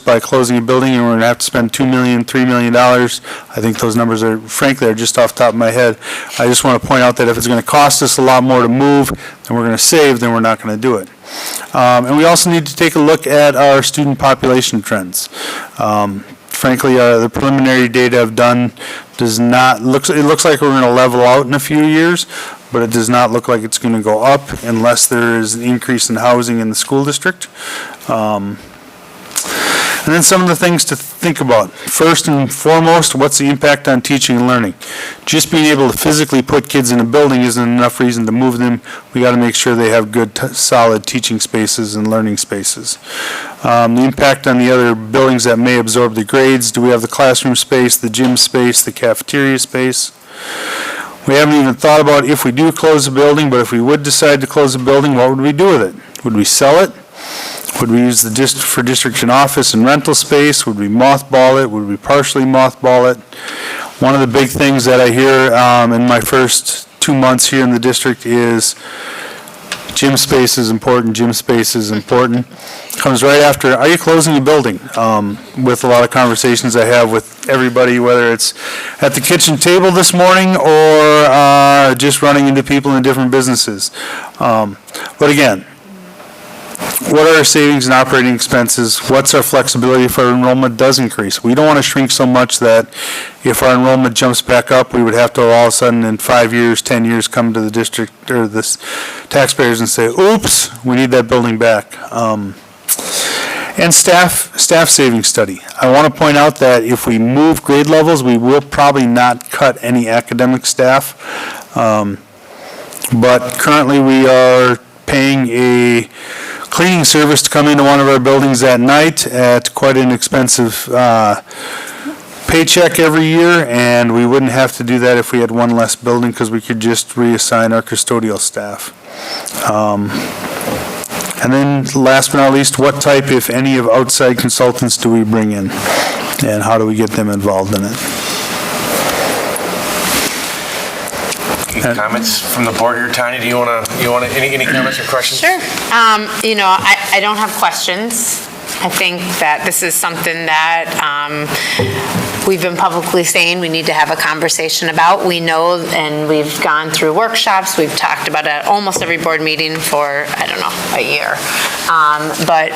by closing a building and we're going to have to spend $2 million, $3 million, I think those numbers are, frankly, are just off the top of my head. I just want to point out that if it's going to cost us a lot more to move than we're going to save, then we're not going to do it. And we also need to take a look at our student population trends. Frankly, the preliminary data I've done it looks like we're going to level out in a few years, but it does not look like it's going to go up unless there is an increase in housing in the school district. And then some of the things to think about. First and foremost, what's the impact on teaching and learning? Just being able to physically put kids in a building isn't enough reason to move them. We got to make sure they have good, solid teaching spaces and learning spaces. The impact on the other buildings that may absorb the grades. Do we have the classroom space, the gym space, the cafeteria space? We haven't even thought about if we do close a building, but if we would decide to close a building, what would we do with it? Would we sell it? Would we use the district for district and office and rental space? Would we mothball it? Would we partially mothball it? One of the big things that I hear in my first 2 months here in the district is gym space is important, gym space is important. Comes right after, are you closing your building? With a lot of conversations I have with everybody, whether it's at the kitchen table this morning or just running into people in different businesses. But again, what are our savings and operating expenses? What's our flexibility if our enrollment does increase? We don't want to shrink so much that if our enrollment jumps back up, we would have to all of a sudden in 5 years, 10 years, come to the district or the taxpayers and say, oops, we need that building back. And staff savings study. I want to point out that if we move grade levels, we will probably not cut any academic staff. But currently we are paying a cleaning service to come into one of our buildings at night at quite an expensive paycheck every year, and we wouldn't have to do that if we had one less building because we could just reassign our custodial staff. And then last but not least, what type, if any, of outside consultants do we bring in? And how do we get them involved in it? Any comments from the board here? Tanya, do you want to, any comments or questions? Sure. I don't have questions. I think that this is something that we've been publicly saying we need to have a conversation about. We know, and we've gone through workshops, we've talked about it at almost every board meeting for, I don't know, a year. But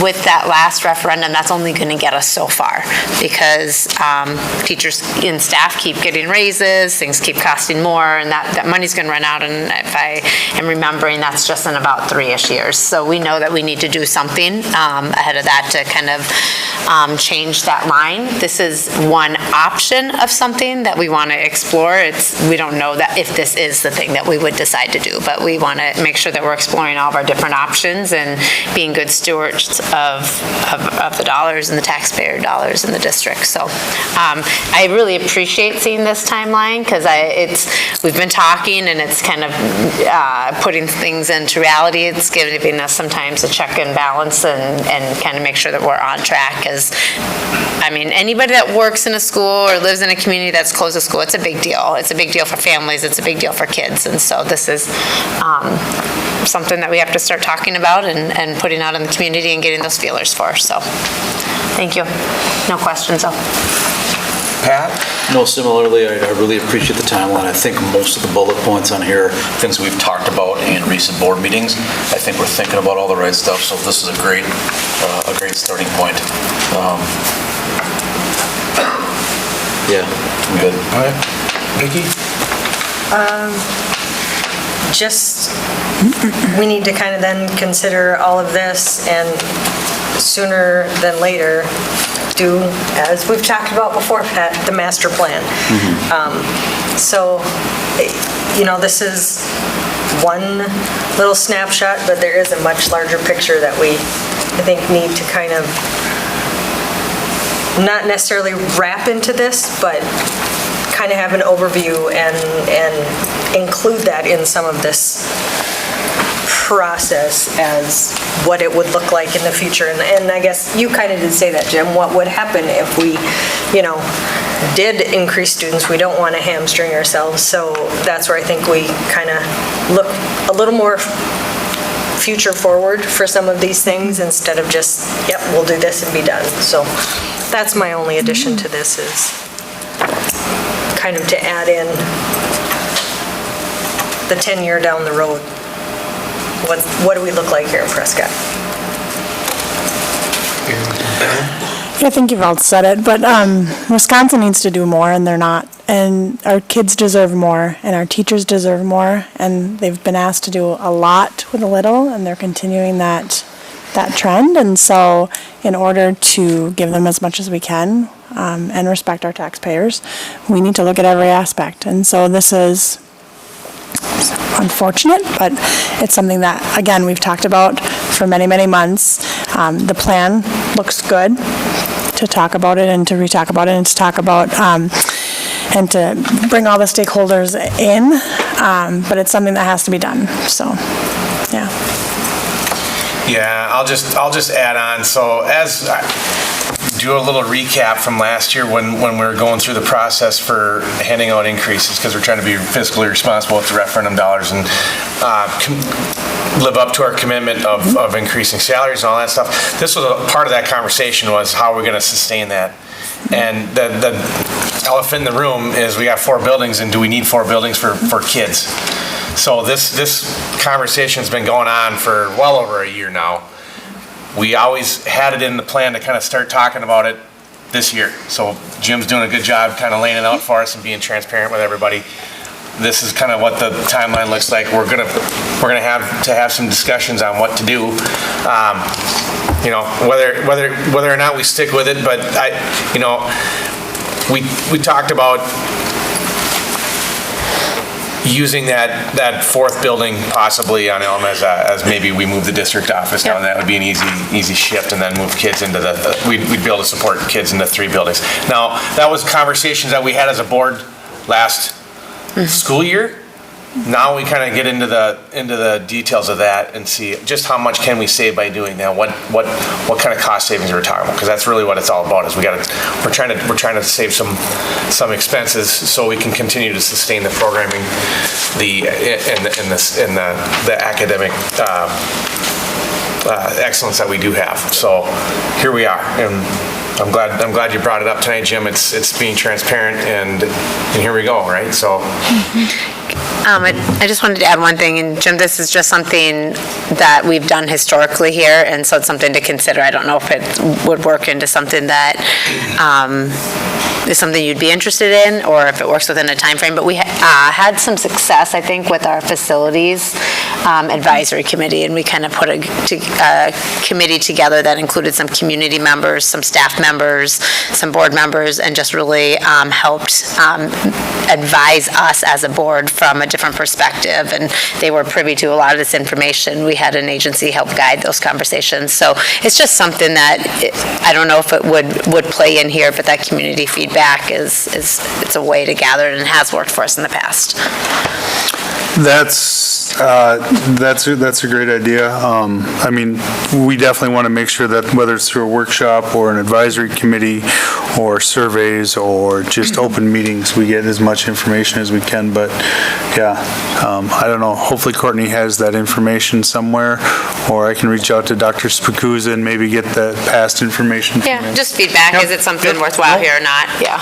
with that last referendum, that's only going to get us so far because teachers and staff keep getting raises, things keep costing more, and that money's going to run out. And if I am remembering, that's just in about 3-ish years. So we know that we need to do something ahead of that to kind of change that line. This is one option of something that we want to explore. We don't know that if this is the thing that we would decide to do, but we want to make sure that we're exploring all of our different options and being good stewards of the dollars and the taxpayer dollars in the district. So I really appreciate seeing this timeline because we've been talking and it's kind of putting things into reality. It's giving us sometimes a check and balance and kind of make sure that we're on track. As I mean, anybody that works in a school or lives in a community that's close to school, it's a big deal. It's a big deal for families. It's a big deal for kids. And so this is something that we have to start talking about and putting out in the community and getting those feelers for. So, thank you. No questions, though. Pat? No, similarly, I really appreciate the timeline. I think most of the bullet points on here, things we've talked about in recent board meetings. I think we're thinking about all the right stuff, so this is a great starting point. Yeah, I'm good. All right. Vicki? Just, we need to kind of then consider all of this and sooner than later do, as we've talked about before, Pat, the master plan. So, this is one little snapshot, but there is a much larger picture that we, I think, need to kind of not necessarily wrap into this, but kind of have an overview and include that in some of this process as what it would look like in the future. And I guess you kind of did say that, Jim. What would happen if we, did increase students? We don't want to hamstring ourselves. So that's where I think we kind of look a little more future forward for some of these things instead of just, yep, we'll do this and be done. So that's my only addition to this is kind of to add in the 10-year down the road. What do we look like here in Prescott? I think you've all said it, but Wisconsin needs to do more, and they're not. And our kids deserve more, and our teachers deserve more, and they've been asked to do a lot with a little, and they're continuing that trend. And so in order to give them as much as we can and respect our taxpayers, we need to look at every aspect. And so this is unfortunate, but it's something that, again, we've talked about for many, many months. The plan looks good to talk about it and to re-talk about it and to talk about and to bring all the stakeholders in, but it's something that has to be done. So, yeah. Yeah, I'll just add on. So as do a little recap from last year when we were going through the process for handing out increases, because we're trying to be fiscally responsible with the referendum dollars and live up to our commitment of increasing salaries and all that stuff. This was a part of that conversation, was how we're going to sustain that. And the elephant in the room is we got 4 buildings, and do we need 4 buildings for kids? So this conversation's been going on for well over a year now. We always had it in the plan to kind of start talking about it this year. So Jim's doing a good job kind of laying it out for us and being transparent with everybody. This is kind of what the timeline looks like. We're gonna have some discussions on what to do. You know, whether or not we stick with it, but we talked about using that 4th building possibly on Elm as maybe we move the district office down. That would be an easy shift, and then move kids into we'd be able to support kids in the 3 buildings. Now, that was conversations that we had as a board last school year. Now we kind of get into the details of that and see just how much can we save by doing that. What kind of cost savings are we talking about? Because that's really what it's all about. Is we're trying to save some expenses so we can continue to sustain the programming, the academic excellence that we do have. So here we are, and I'm glad you brought it up tonight, Jim. It's being transparent, and here we go, right? So. I just wanted to add one thing, and Jim, this is just something that we've done historically here, and so it's something to consider. I don't know if it would work into something that is something you'd be interested in, or if it works within a time frame. But we had some success, I think, with our facilities advisory committee, and we kind of put a committee together that included some community members, some staff members, some board members, and just really helped advise us as a board from a different perspective, and they were privy to a lot of this information. We had an agency help guide those conversations. So it's just something that I don't know if it would play in here, but that community feedback it's a way to gather it, and has worked for us in the past. That's a great idea. I mean, we definitely want to make sure that whether it's through a workshop or an advisory committee or surveys or just open meetings, we get as much information as we can. But yeah, I don't know. Hopefully Courtney has that information somewhere, or I can reach out to Dr. Spacuzza and maybe get the past information. Yeah, just feedback. Yep. Is it something worthwhile here or not? Yeah.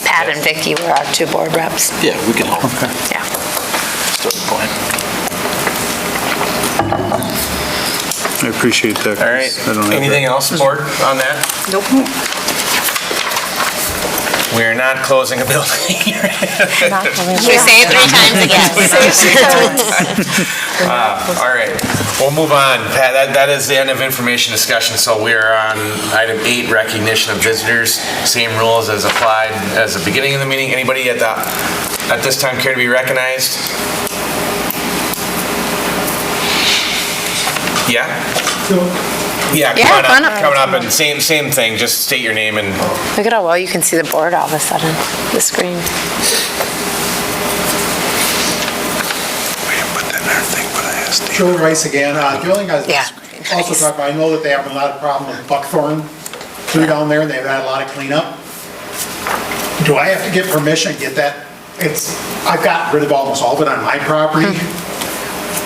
Pat and Vicki were our 2 board reps. Yeah, we can help. Okay. Yeah. Starting point. I appreciate that. All right. I don't have Anything else, board, on that? Nope. We're not closing a building. Should we say it 3 times again? All right, we'll move on. Pat, that is the end of information discussion, so we are on item 8, recognition of visitors. Same rules as applied as the beginning of the meeting. Anybody at this time care to be recognized? Yeah? Yeah, come on up, and same thing, just state your name and... Look at how well you can see the board all of a sudden, the screen. Joe Rice again. The only thing I also talk about, I know that they have a lot of problem with buckthorn through down there, and they've had a lot of cleanup. Do I have to get permission to get that? I've got rid of almost all of it on my property.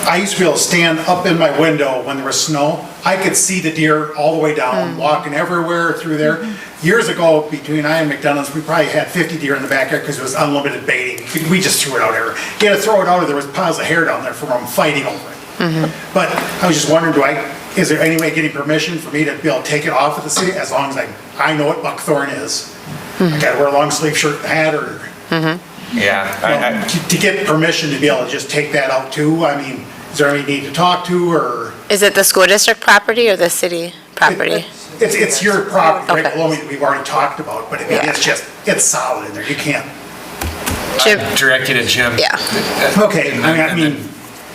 I used to be able to stand up in my window when there was snow. I could see the deer all the way down, walking everywhere through there. Years ago, between I and McDonald's, we probably had 50 deer in the backyard because it was unlimited baiting. We just threw it out there. You had to throw it out, or there was piles of hair down there from them fighting over it. But I was just wondering, is there any way of getting permission for me to be able to take it off of the city, as long as I know what buckthorn is? I gotta wear a long sleeve shirt and hat, or... Yeah. To get permission to be able to just take that out too, I mean, is there any need to talk to, or? Is it the school district property or the city property? It's your property, right Okay. below me, that we've already talked about, but I mean, it's solid in there, you can't. Jim? Direct you to Jim. Yeah. Okay, I mean,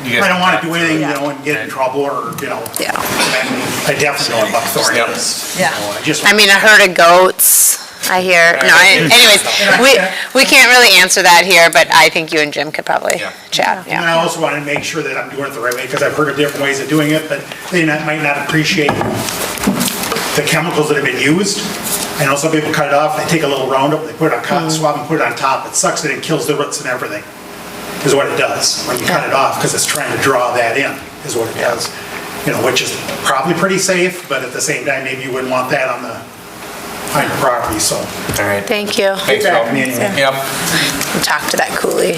I don't want to do anything, and get in trouble, or, I definitely know what buckthorn is. Yeah. I I mean, a herd of goats, I hear, no, anyways, we can't really answer that here, but I think you and Jim could probably Yeah. chat, And I yeah. also want to make sure that I'm doing it the right way, because I've heard of different ways of doing it, but they might not appreciate the chemicals that have been used. I know some people cut it off, they take a little Roundup, they put it on cotton swab and put it on top. It sucks it and kills the roots and everything, is what it does when you cut it off, because it's trying to draw that in, is what it does. You know, which is probably pretty safe, but at the same time, maybe you wouldn't want that on your property, so. All right. Thank you. Thanks, Get back Bill. to me anyway. Yep. Talk to that Cooley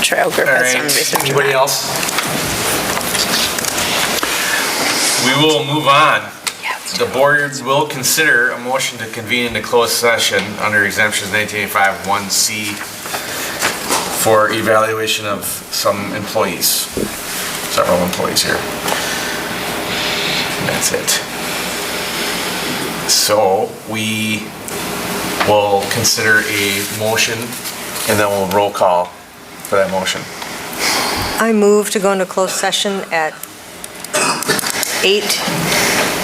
Trail group. All that's done right. research on Anybody that. else? We will move on. The board will consider a motion to convene into closed session under exemptions 1985 1C for evaluation of some employees, several employees here. That's it. So we will consider a motion and then we'll roll call for that motion. I move to go into closed session at 8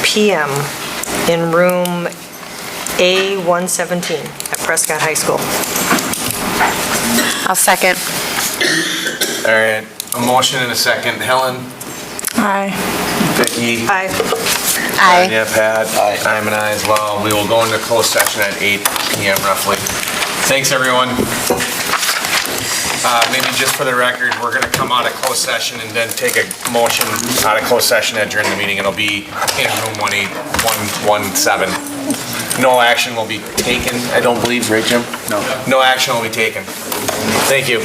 PM in room A117 at Prescott High School. I'll second. All right, a motion and a second. Helen? Aye. Vicki? Aye. Aye. Yeah, Pat? Aye. I'm an aye as well. We will go into closed session at 8 PM roughly. Thanks, everyone. Maybe just for the record, we're gonna come out of closed session and then take a motion out of closed session during the meeting. It'll be in room 117. No action will be taken, I don't believe, right, Jim? No. No action will be taken. Thank you.